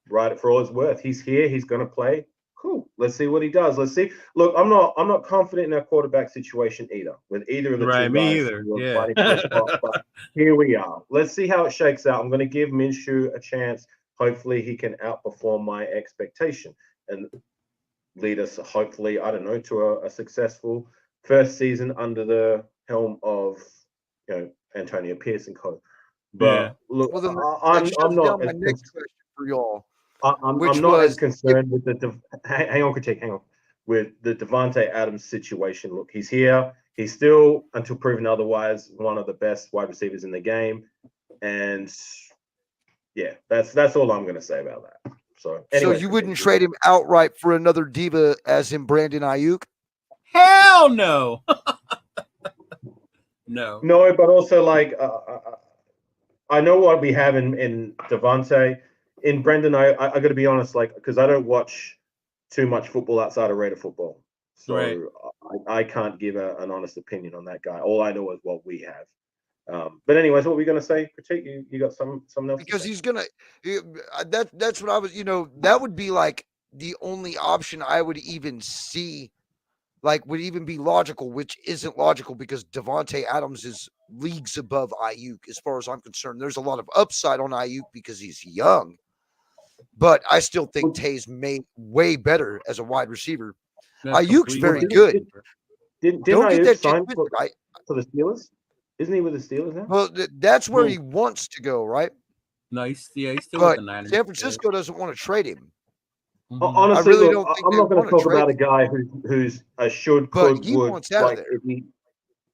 write it for all it's worth. He's here. He's going to play. Cool. Let's see what he does. Let's see. Look, I'm not confident in our quarterback situation either, with either of the two guys. Me either. Yeah. But here we are. Let's see how it shakes out. I'm going to give Minshew a chance. Hopefully he can outperform my expectation and lead us, hopefully, I don't know, to a successful first season under the helm of, you know, Antonio Pierce and co. But look, Well, then I'm shuts not down my as next question for y'all, I'm which not as was concerned with the hang on, critique, hang on, with the Devontae Adams situation. Look, he's here. He's still, until proven otherwise, one of the best wide receivers in the game, and yeah, that's all I'm going to say about that. So, anyways, you wouldn't trade him outright for another diva, as in Brandon Ayuk? Hell no. No. No, but also like I know what we have in Devontae. In Brendan, I got to be honest, like, because I don't watch too much football outside of Raider football, so Right. I can't give an honest opinion on that guy. All I know is what we have. But anyways, what were we going to say? Critique, you got something else? Because he's gonna. That's what I was. That would be like the only option I would even see. Like, would even be logical, which isn't logical because Devontae Adams is leagues above Ayuk as far as I'm concerned. There's a lot of upside on Ayuk because he's young, but I still think Tay's way better as a wide receiver. That's Ayuk's very completely good. Didn't Don't get Ayuk that sign shit for twisted. the Steelers? Isn't he with the Steelers now? Well, that's where he wants to go, right? No, he's still with But the Niners. San Francisco doesn't want to trade him. Honestly, I really look, don't think I'm they not going to wanna talk trade about a him. guy who's a should, But could, he would. wants out of there.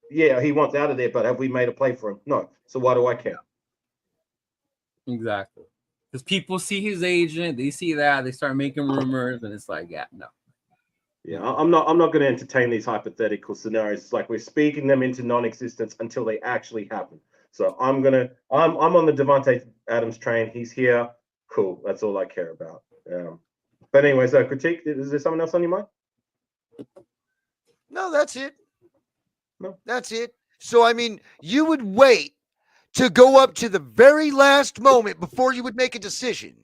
Yeah, he wants out of there, but have we made a play for him? No. So why do I care? Exactly. Because people see his agent, they see that, they start making rumors, and it's like, yeah, no. Yeah, I'm not going to entertain these hypothetical scenarios. It's like we're speaking them into non-existence until they actually happen. So I'm on the Devontae Adams train. He's here. Cool. That's all I care about. But anyways, critique. Is there something else on your mind? No, that's it. No, that's it. So I mean, you would wait to go up to the very last moment before you would make a decision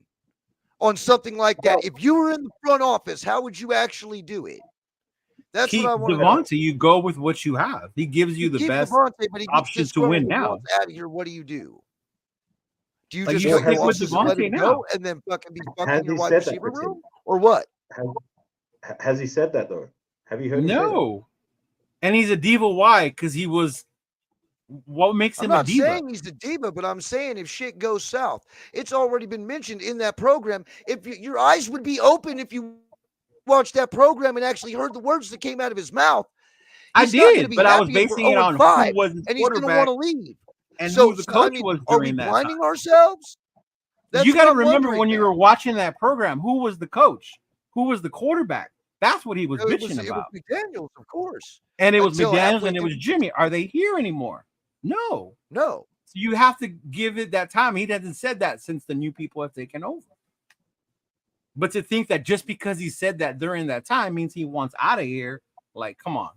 on something like that. If you were in the front office, how would you actually do it? That's what I want to know. Devontae, you go with what you have. He gives you the best Devontae, but he option to win now. Out of here, what do do? Do you Like, just you cut stick your with losses and let Devontae him now. go and then fucking be fucking your wide said that, receiver Critique? room? Or what? Has he said that though? Have you heard him say that? No. And he's a diva. Why? Because he was. What makes him a diva? I'm not saying he's a diva, but I'm saying if shit goes south, it's already been mentioned in that program. If your eyes would be open if you watched that program and actually heard the words that came out of his mouth. I did, but I was basing it on who was his and he's going to want to leave. And who the coach was during that time. Are we blinding ourselves? You got to remember when you were watching that program, who was the coach? Who was the quarterback? That's what he was bitching about. It was McDaniels, of course. And it was McDaniels and it was Jimmy. Are they here anymore? No. So you have to give it that time. He hasn't said that since the new people have taken over. But to think that just because he said that during that time means he wants out of here, like, come on.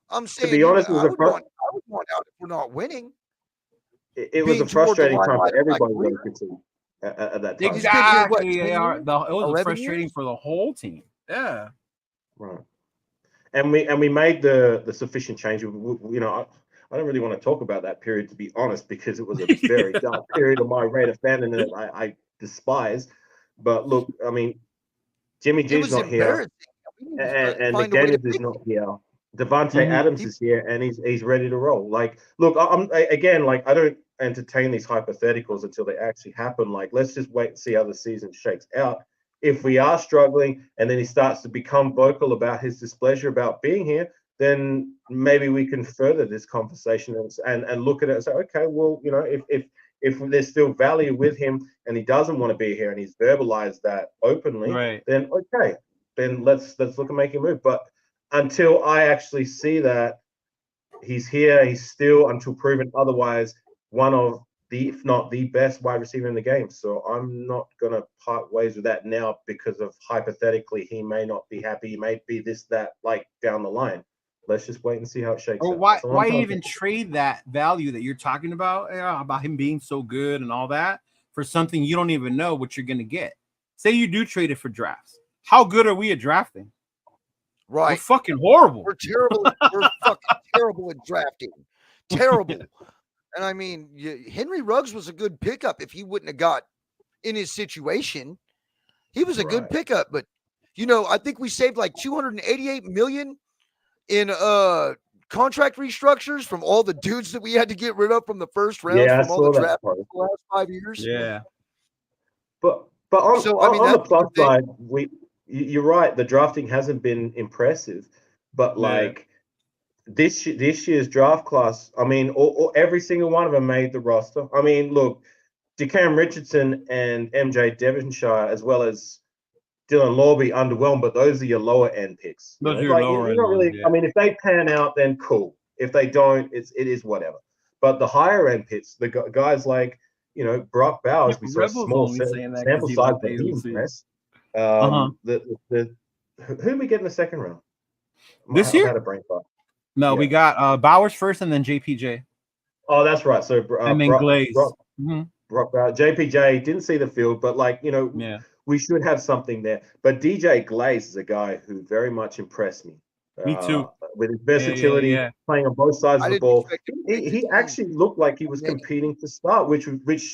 I'm saying, to be honest, I would want out if we're not winning. It was a frustrating time for everybody at that time. Exactly. It was frustrating for the whole team. Yeah. Right. And we made the sufficient change. You know, I don't really want to talk about that period, to be honest, because it was a very dark period of my Raider fandom that I despise. But look, I mean, Jimmy G's not here, and McDaniels is not here. Devontae Adams is here, and he's ready to roll. Like, look, I don't entertain these hypotheticals until they actually happen. Like, let's just wait and see how the season shakes out. If we are struggling, and then he starts to become vocal about his displeasure about being here, then maybe we can further this conversation and look at it and say, okay, well, you know, if there's still value with him and he doesn't want to be here and he's verbalized that openly, right, then okay, then let's look at making a move. But until I actually see that he's here, he's still, until proven otherwise, one of the, if not the best wide receiver in the game. So I'm not going to part ways with that now because of hypothetically he may not be happy, he may be this, that, like down the line. Let's just wait and see how it shakes out. Why even trade that value that you're talking about him being so good and all that, for something you don't even know what you're going to get? Say you do trade it for drafts. How good are we at drafting? Right. We're fucking horrible. We're terrible. We're fucking terrible at drafting. Terrible. And I mean, Henry Ruggs was a good pickup if he wouldn't have got in his situation. He was a good pickup, but you know, I think we saved like $288 million in contract restructures from all the dudes that we had to get rid of from the first round Yeah, I from all the saw that draft part. the last 5 years. Yeah. But on, So, I mean, on the that's plus the thing. side, you're right. The drafting hasn't been impressive, but like this year's draft class, I mean, every single one of them made the roster. I mean, look, DeCam Richardson and MJ Devonshire, as well as Dylan Lawby, underwhelmed, but those are your lower end picks. Those are like, lower you're end not really. ones, yeah. I mean, if they pan out, then cool. If they don't, it is whatever. But the higher end picks, the guys like Brock Bowers, we saw a Rebel's small only saying that sample 'cause he size, likes but he AOC. impressed. Uh-huh. Who we get in the second round? This year? I've had a brain fart. No, Yeah. we got Bowers first and then JPJ. Oh, that's right. So And then Glaze. Brock Bowers, JPJ didn't see the field, but Yeah. we should have something there. But DJ Glaze is a guy who very much impressed me. Me too. With his versatility, Yeah. playing on both sides I of the didn't ball. expect him to make He this team. actually looked like he was competing to start, which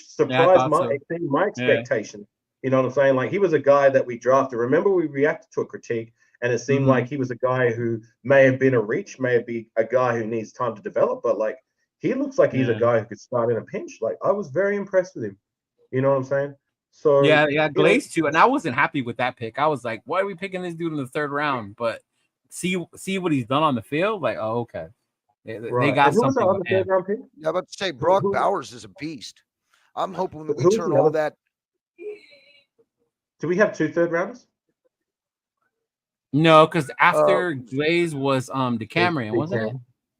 surprised exceeded my expectation. You know what I'm saying? Like, he was a guy that we drafted. Remember, we reacted to a critique, and it seemed like he was a guy who may have been a reach, may be a guy who needs time to develop, but like, he looks like he's a guy who could start in a pinch. Like, I was very impressed with him. You know what I'm saying? So yeah, Glaze too. And I wasn't happy with that pick. I was like, why are we picking this dude in the third round? But see what he's done on the field. Like, oh, okay. They got something. On the third round pick? Yeah, I'm about to say Brock Bowers is a beast. I'm hoping that we Who's turn the all other- that. Do we have 2 third rounders? No, because after Glaze was DeCamerion, wasn't it?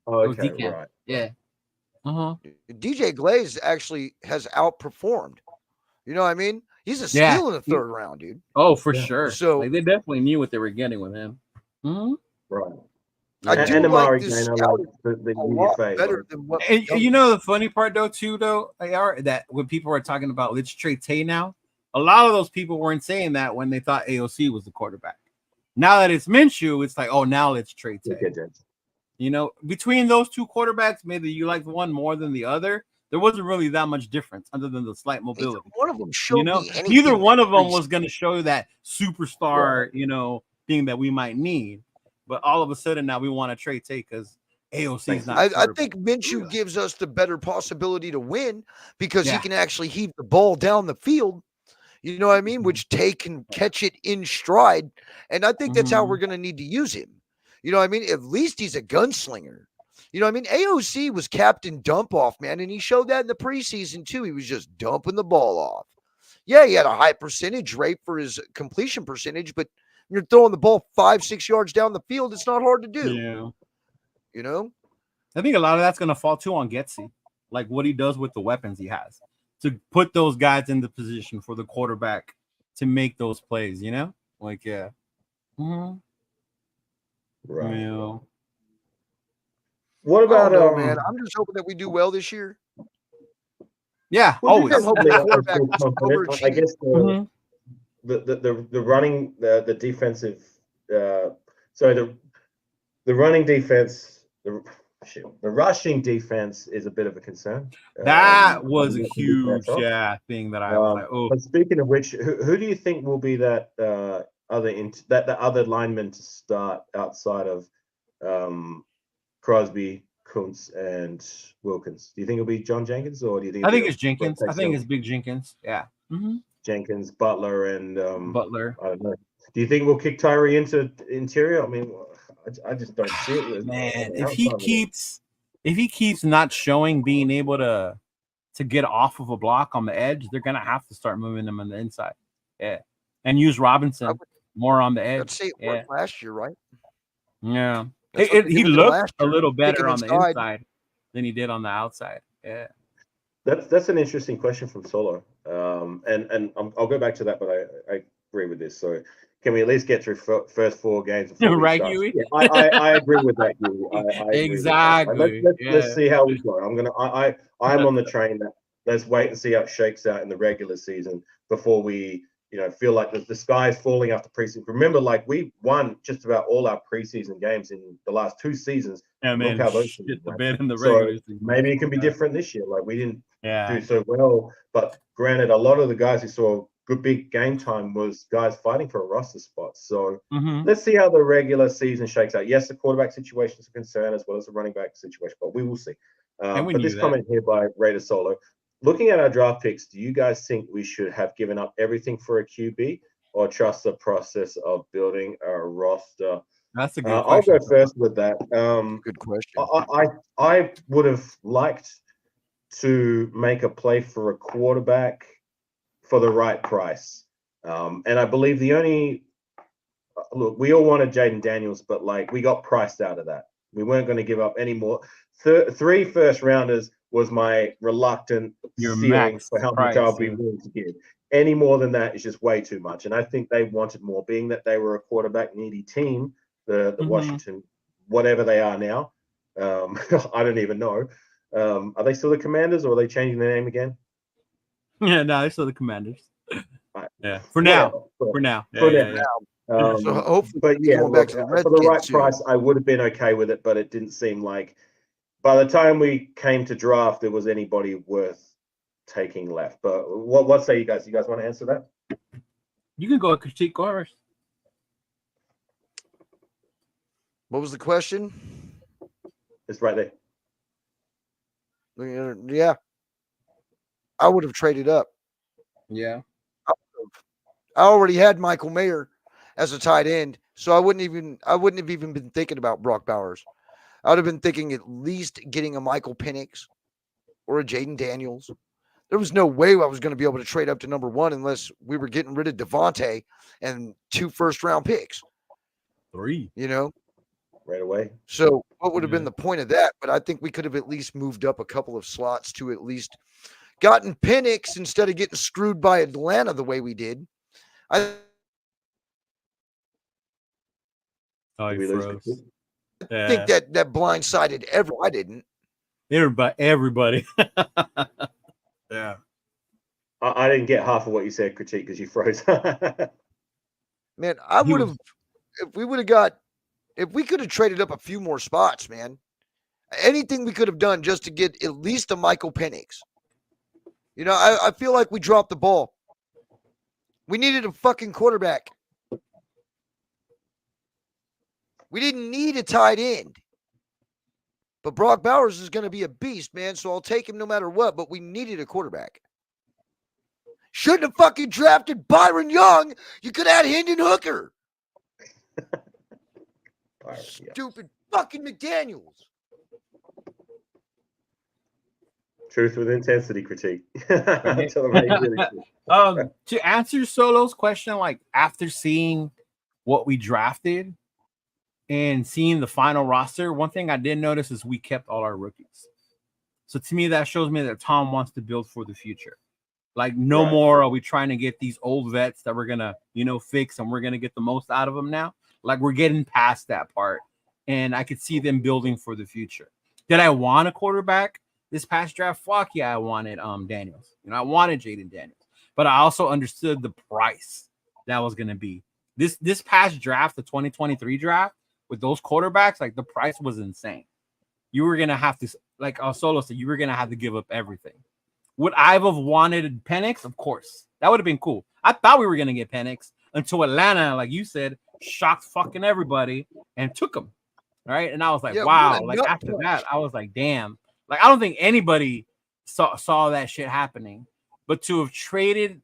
Oh, It was okay, DeCam. right. Yeah. DJ Glaze actually has outperformed. You know what I mean? He's a steal in the third round, dude. Oh, for sure. So like, they definitely knew what they were getting with him. Right. I do and like Amari this Gainer, scout the a lot UFA, better than what. And you know the funny part though, AR, that when people are talking about let's trade Tay now, a lot of those people weren't saying that when they thought AOC was the quarterback. Now that it's Minshew, it's like, oh, now let's trade Tay. You know, between those two quarterbacks, maybe you liked one more than the other. There wasn't really that much difference other than the slight mobility. Neither one of them showed me anything. Neither one of them was going to show that superstar, thing that we might need. But all of a sudden now we want to trade Tay because AOC is not. I think Minshew gives us the better possibility to win because he can actually heave the ball down the field. You know what I mean? Which Tay can catch it in stride. And I think that's how we're going to need to use him. You know what I mean? At least he's a gunslinger. You know what I mean? AOC was Captain Dump Off, man. And he showed that in the preseason too. He was just dumping the ball off. Yeah, he had a high percentage rate for his completion percentage, but you're throwing the ball 5-6 yards down the field. It's not hard to do. Yeah. You know? I think a lot of that's going to fall too on Getsy, like what he does with the weapons he has to put those guys in the position for the quarterback to make those plays, Like, yeah. Right. Yeah. What about man? I'm just hoping that we do well this year. Yeah, always. I'm hoping the quarterback I guess the running the defensive the running defense the rushing defense is a bit of a concern. That was a huge thing that I was like, oh. But speaking of which, who do you think will be that the other lineman to start outside of Crosby, Kuntz, and Wilkins? Do you think it'll be John Jenkins, or do you think? I think it's Jenkins. I think it's Big Jenkins. Yeah. Jenkins, Butler, and Butler. I don't know. Do you think we'll kick Tyree into interior? I mean, I just don't see it. Man, if he keeps not showing being able to get off of a block on the edge, they're gonna have to start moving him on the inside. Yeah, and use Robinson more on the edge. Let's say it worked last year, right? Yeah, he looked a little better on the inside than he did on the outside. Yeah, that's an interesting question from Solo. And I'll go back to that, but I agree with this. So can we at least get through first 4 games? Right, Huey? Yeah, I agree with that, Huey. Exactly. Let's see how we go. I'm on the train that let's wait and see how it shakes out in the regular season before we feel like the sky is falling after preseason. Remember, like, we won just about all our preseason games in the last 2 seasons. Yeah, man, look how those shit the bed in the regular season. Maybe it can be different this year. Like, we didn't do so well, but granted, a lot of the guys who saw good big game time was guys fighting for a roster spot. So Mhm. let's see how the regular season shakes out. Yes, the quarterback situation is a concern as well as the running back situation, but we will see. And we But knew this that. comment here by Raider Solo, looking at our draft picks, do you guys think we should have given up everything for a QB or trust the process of building a roster? That's a good I'll question. go first with that. Good question. I would have liked to make a play for a quarterback for the right price. And I believe the only look, we all wanted Jaden Daniels, but like we got priced out of that. We weren't going to give up any more. 3 first rounders was my reluctant Your ceiling max for how price, much I'll be yeah. willing to give. Any more than that is just way too much. And I think they wanted more, being that they were a quarterback needy team, the Washington, whatever they are now. I don't even know. Are they still the Commanders or are they changing their name again? Yeah, no, they're still the Commanders. Yeah, for Whatever. now. For now. For Yeah, now. yeah. So hopefully, but yeah, going back to the for the right Redskins soon. price, I would have been okay with it, but it didn't seem like by the time we came to draft, there was anybody worth taking left. But what say you guys? You guys want to answer that? You can go a critique course. What was the question? It's right there. Yeah, I would have traded up. Yeah. I already had Michael Mayer as a tight end, so I wouldn't have even been thinking about Brock Bowers. I would have been thinking at least getting a Michael Penix or a Jaden Daniels. There was no way I was going to be able to trade up to number 1 unless we were getting rid of Devontae and 2 first-round picks. 3. You know? Right away. So what would have been the point of that? But I think we could have at least moved up a couple of slots to at least gotten Penix instead of getting screwed by Atlanta the way we did. I he froze. think that blindsided everyone. I didn't. Everybody. Yeah. I didn't get half of what you said, critique, because you froze. Man, I would have, if we could have traded up a few more spots, man. Anything we could have done just to get at least a Michael Penix. You know, I feel like we dropped the ball. We needed a fucking quarterback. We didn't need a tight end. But Brock Bowers is going to be a beast, man, so I'll take him no matter what, but we needed a quarterback. Shouldn't have fucking drafted Byron Young. You could add Hendon Hooker. Stupid fucking McDaniels. Truth with intensity, critique. To answer Solo's question, like after seeing what we drafted and seeing the final roster, one thing I did notice is we kept all our rookies. So to me, that shows me that Tom wants to build for the future. Like no more are we trying to get these old vets that we're gonna, fix and we're gonna get the most out of them now. Like we're getting past that part, and I could see them building for the future. Did I want a quarterback this past draft? Fuck yeah, I wanted Daniels. I wanted Jaden Daniels, but I also understood the price that was gonna be. This past draft, the 2023 draft, with those quarterbacks, like the price was insane. You were gonna have to, like Solo said, you were gonna have to give up everything. Would I have wanted Penix? Of course. That would have been cool. I thought we were going to get Penix until Atlanta, like you said, shocked fucking everybody and took him. Right? And I was like, wow. Like after that, I was like, damn. Like, I don't think anybody saw that shit happening. But to have traded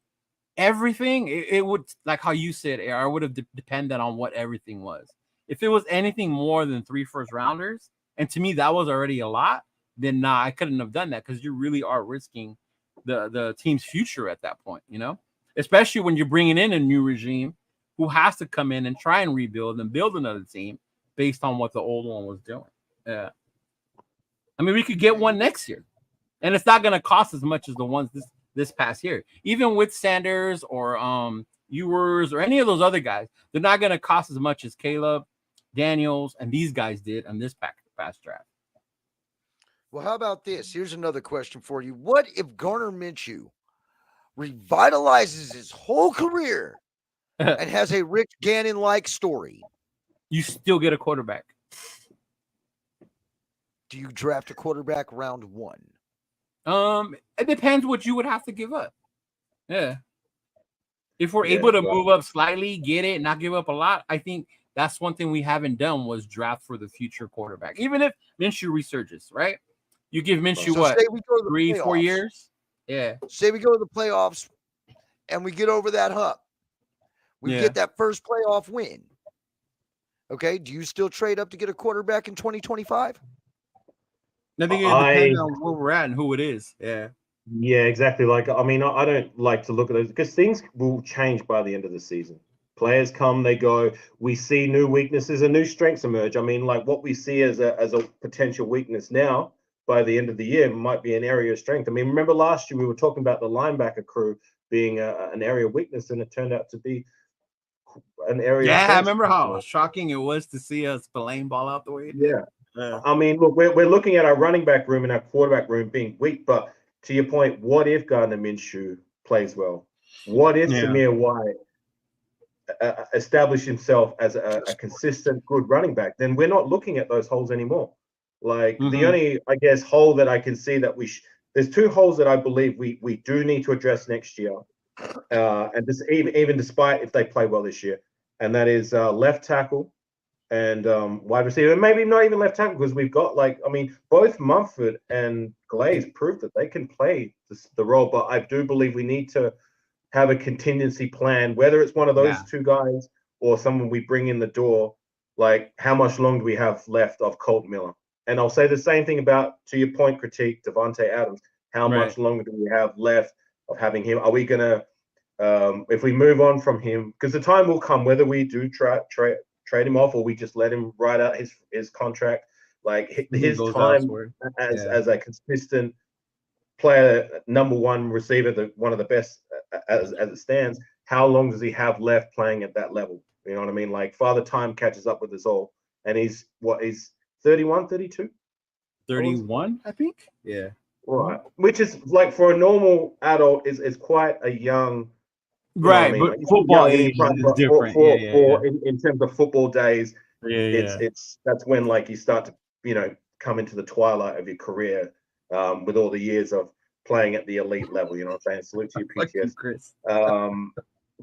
everything, it would, like how you said, I would have depended on what everything was. If it was anything more than 3 first rounders, and to me, that was already a lot, then nah, I couldn't have done that because you really are risking the team's future at that point, especially when you're bringing in a new regime who has to come in and try and rebuild and build another team based on what the old one was doing. Yeah. I mean, we could get one next year, and it's not going to cost as much as the ones this past year. Even with Sanders or Ewers or any of those other guys, they're not going to cost as much as Caleb, Daniels, and these guys did on this past draft. Well, how about this? Here's another question for you. What if Gardner Minshew revitalizes his whole career and has a Rick Gannon-like story? You still get a quarterback. Do you draft a quarterback round 1? It depends what you would have to give up. Yeah. If we're able to move up slightly, get it, not give up a lot, I think that's one thing we haven't done was draft for the future quarterback. Even if Minshew resurges, right? You give Minshew what? 3-4 years? Yeah. Say we go to the playoffs and we get over that hump. We get that first playoff win. Okay. Do you still trade up to get a quarterback in 2025? I think it depends on where we're at and who it is. Yeah. Yeah, exactly. Like, I mean, I don't like to look at those because things will change by the end of the season. Players come, they go. We see new weaknesses and new strengths emerge. I mean, like what we see as a potential weakness now, by the end of the year, might be an area of strength. I mean, remember last year we were talking about the linebacker crew being an area of weakness, and it turned out to be an area. Yeah, I remember how shocking it was to see us Spillane ball out the way it did. Yeah. I mean, look, we're looking at our running back room and our quarterback room being weak, but to your point, what if Gardner Minshew plays well? What if Samir White established himself as a consistent, good running back? Then we're not looking at those holes anymore. Like the only, I guess, hole that I can see that there's two holes that I believe we do need to address next year, and this even despite if they play well this year, and that is left tackle and wide receiver, and maybe not even left tackle because we've got both Mumford and Glaze proved that they can play the role, but I do believe we need to have a contingency plan, whether it's one of those two guys or someone we bring in the door. Like, how much longer do we have left of Colt Miller? And I'll say the same thing about, to your point, critique, Devontae Adams. How much longer do we have left of having him? Are we gonna, if we move on from him, because the time will come whether we do trade him off or we just let him ride out his contract. Like his time as a consistent player, number one receiver, one of the best as it stands. How long does he have left playing at that level? You know what I mean? Like, Father Time catches up with us all, and he's 31, 32? 31, I think. Yeah. Right. Which is, like, for a normal adult is quite a young. Right, but like, football age is different. In terms of football days, it's that's when, like, you start to come into the twilight of your career, with all the years of playing at the elite level. You know what I'm saying? Salute to you, PTS. Chris.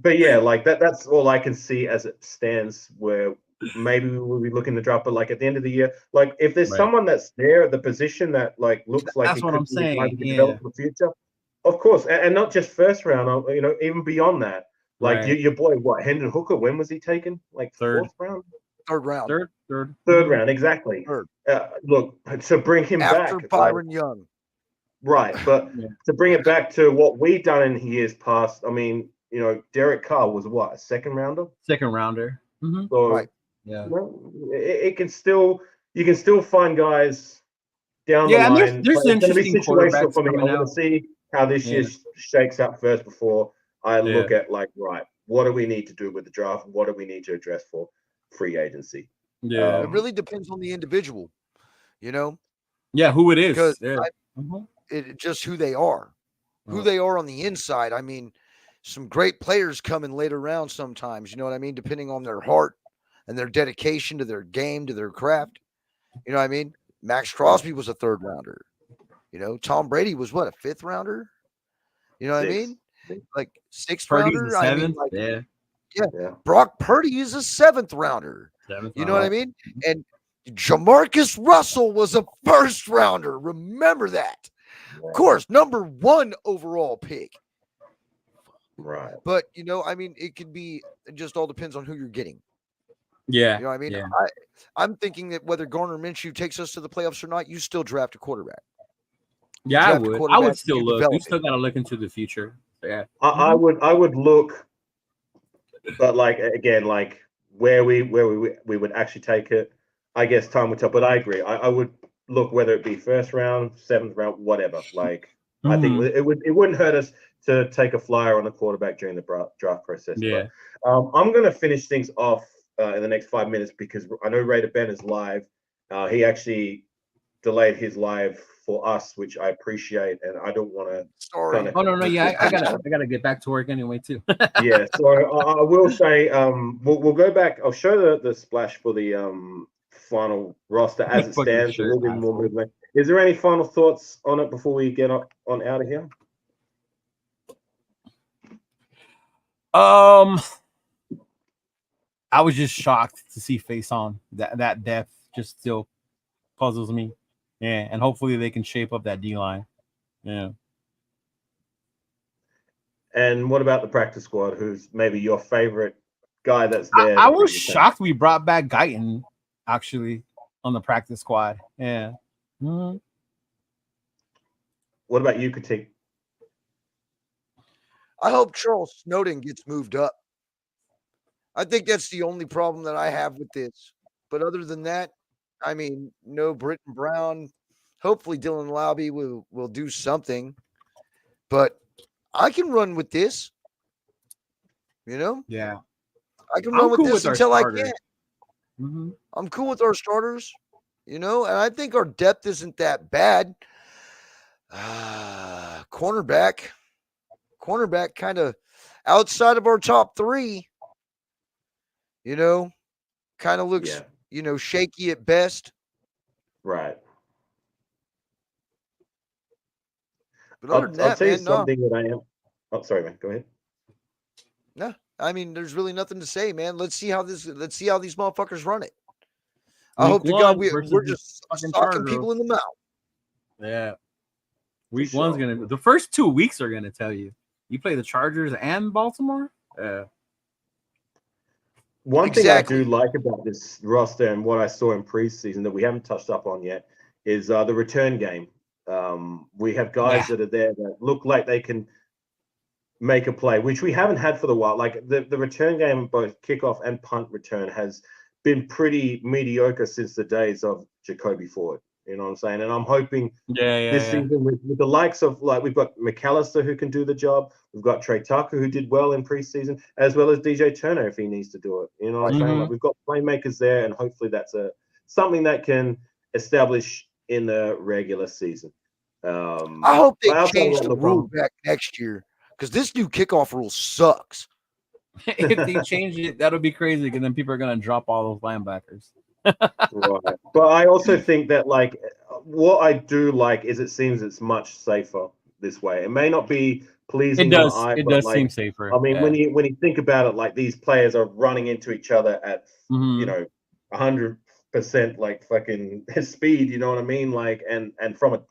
But yeah, like that's all I can see as it stands. Where maybe we'll be looking to drop, but like at the end of the year, like if there's someone that's there at the position that like looks like that's what I'm saying, develop for the future, of course, and not just first round, even beyond that. Like your boy, Hendon Hooker, when was he taken? Like third round? Third round, exactly. Look, to bring him after back, Byron Young. Right, but to bring it back to what we've done in years past, I mean, Derek Carr was what, a second rounder? Second rounder. Mm-hmm. So, it can still, you can still find guys down the line. And there's interesting quarterbacks for me. I want to see how this year shakes out first before I look at, like, right, what do we need to do with the draft? What do we need to address for free agency? It really depends on the individual, who it is. Because just who they are. Who they are on the inside. I mean, some great players come in later rounds sometimes, you know what I mean? Depending on their heart and their dedication to their game, to their craft. You know what I mean? Max Crosby was a third rounder. Tom Brady was what, a fifth rounder? You know what I mean? Like sixth rounder. I mean, like, Brock Purdy is a seventh rounder. You know what I mean? And Jamarcus Russell was a first rounder. Remember that. Of course, number 1 overall pick. Right. But, I mean, it could be, it just all depends on who you're getting. Yeah. You know what I mean? Yeah. I'm thinking that whether Gardner Minshew takes us to the playoffs or not, you still draft a quarterback. Yeah, I would still look. You still got to look into the future. Yeah. I would look, but like, again, like where we would actually take it, I guess time will tell. But I agree. I would look, whether it be first round, seventh round, whatever. Like, I think it wouldn't hurt us to take a flyer on a quarterback during the draft process. Yeah. But I'm going to finish things off in the next 5 minutes because I know Raider Ben is live. He actually delayed his live for us, which I appreciate, and I don't want to. Sorry. I gotta get back to work anyway too. Yeah, so I will say we'll go back. I'll show the splash for the final roster as it stands. A little bit more movement. Is there any final thoughts on it before we get on out of here? I was just shocked to see Face On. That depth just still puzzles me. Yeah, and hopefully they can shape up that D line. Yeah. And what about the practice squad? Who's maybe your favorite guy that's there? I was shocked we brought back Guyton actually on the practice squad. Yeah. Mm-hmm. What about you, Critique? I hope Charles Snowden gets moved up. I think that's the only problem that I have with this. But other than that, I mean, no Britton Brown. Hopefully Dylan Lowby will do something. But I can run with this. You know? Yeah. I can run with this until I can. Mm-hmm. I'm cool with our starters, you know, and I think our depth isn't that bad. Cornerback kind of outside of our top three, you know, kind of looks, you know, shaky at best. Right. But other than that, I'll tell you man, something that I am. Oh, sorry, man. Go ahead. No, I mean, there's really nothing to say, man. Let's see how these motherfuckers run it. I hope to God we're just socking people in the mouth. Yeah. Week one's gonna. The first 2 weeks are gonna tell you. You play the Chargers and Baltimore. One thing I do like about this roster and what I saw in preseason that we haven't touched up on yet is the return game. We have guys that are there that look like they can make a play, which we haven't had for the while. Like the return game, both kickoff and punt return, has been pretty mediocre since the days of Jacoby Ford. You know what I'm saying? And I'm hoping this season with the likes of, like, we've got McAllister who can do the job. We've got Trey Tucker who did well in preseason, as well as DJ Turner if he needs to do it. You know what I'm saying? Like, we've got playmakers there, and hopefully that's something that can establish in the regular season. I hope they change the rule back next year, because this new kickoff rule sucks. If they change it, that'll be crazy, because then people are going to drop all those linebackers. Right. But I also think that, like, what I do like is it seems it's much safer this way. It may not be pleasing on the eye, it but does like, seem safer. I mean, when you think about it, like, these players are running into each other at you know 100% like fucking speed. You know what I mean? Like, and from a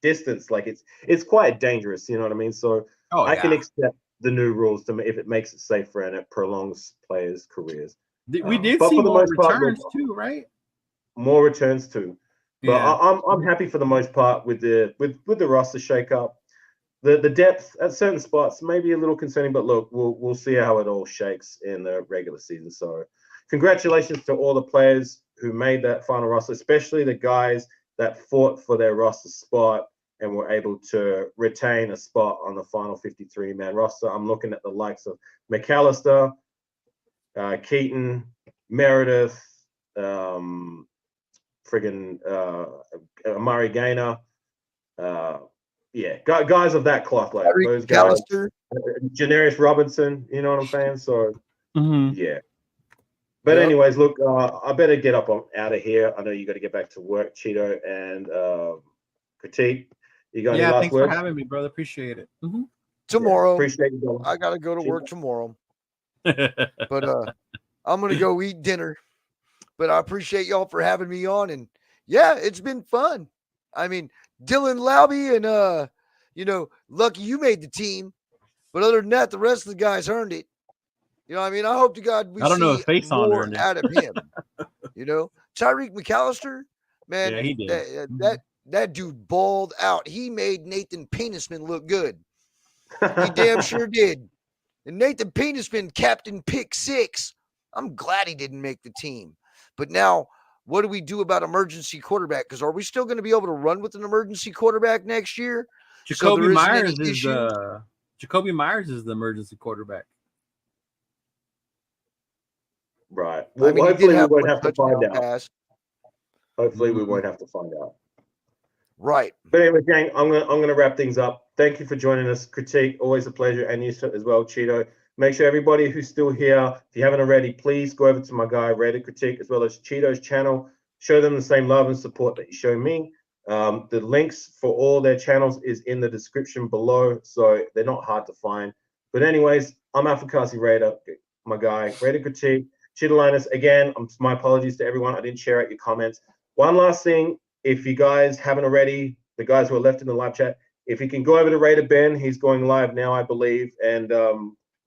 distance, like it's quite dangerous. You know what I mean? So I can accept the new rules if it makes it safer and it prolongs players' careers. We did see more returns too, right? More returns too. But I'm happy for the most part with the roster shakeup. The depth at certain spots may be a little concerning, but look, we'll see how it all shakes in the regular season. So congratulations to all the players who made that final roster, especially the guys that fought for their roster spot and were able to retain a spot on the final 53-man roster. I'm looking at the likes of McAllister, Keaton, Meredith, Amari Gaynor, guys of that cloth, like those guys. Janarius Robinson, you know what I'm saying? So yeah. But anyways, look, I better get up out of here. I know you got to get back to work, Cheeto and Critique. You got any last thanks words? for having me, brother. Appreciate it. Tomorrow, appreciate you, brother. I gotta go to work tomorrow. But I'm gonna go eat dinner. But I appreciate y'all for having me on, and it's been fun. I mean, Dylan Lowby and you know, lucky you made the team. But other than that, the rest of the guys earned it. You know what I mean? I hope to God we see more out of him. You know, Tyreek McAllister, man, he did. That dude balled out. He made Nathan Penisman look good. He damn sure did. And Nathan Penisman, captain pick 6. I'm glad he didn't make the team. But now, what do we do about emergency quarterback? Because are we still going to be able to run with an emergency quarterback next year? Jacoby Myers is Jacoby Myers is the emergency quarterback. Right. Well, I mean, hopefully we won't have to find out. Hopefully we won't have to find out. Right. But anyway, gang, I'm gonna wrap things up. Thank you for joining us. Critique, always a pleasure, and you as well, Cheeto. Make sure everybody who's still here, if you haven't already, please go over to my guy Raider Critique as well as Cheeto's channel. Show them the same love and support that you show me. The links for all their channels is in the description below, so they're not hard to find. But anyways, I'm Afakasi Raider, my guy. Raider Critique. Chidolinus, again, my apologies to everyone. I didn't share out your comments. One last thing, if you guys haven't already, the guys who are left in the live chat, if you can go over to Raider Ben, he's going live now, I believe, and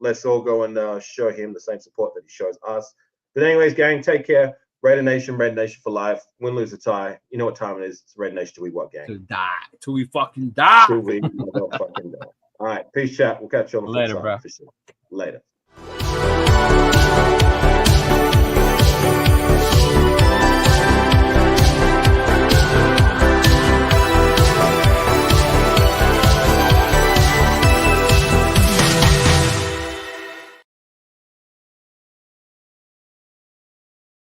let's all go and show him the same support that he shows us. But anyways, gang, take care. Raider Nation for life. Win, lose, or tie. You know what time it is. It's Raider Nation till we what, gang? To die. Till we fucking die. Till we fucking die. All right, peace, chat. We'll catch you on the flip side. Later, bro. For sure. Later.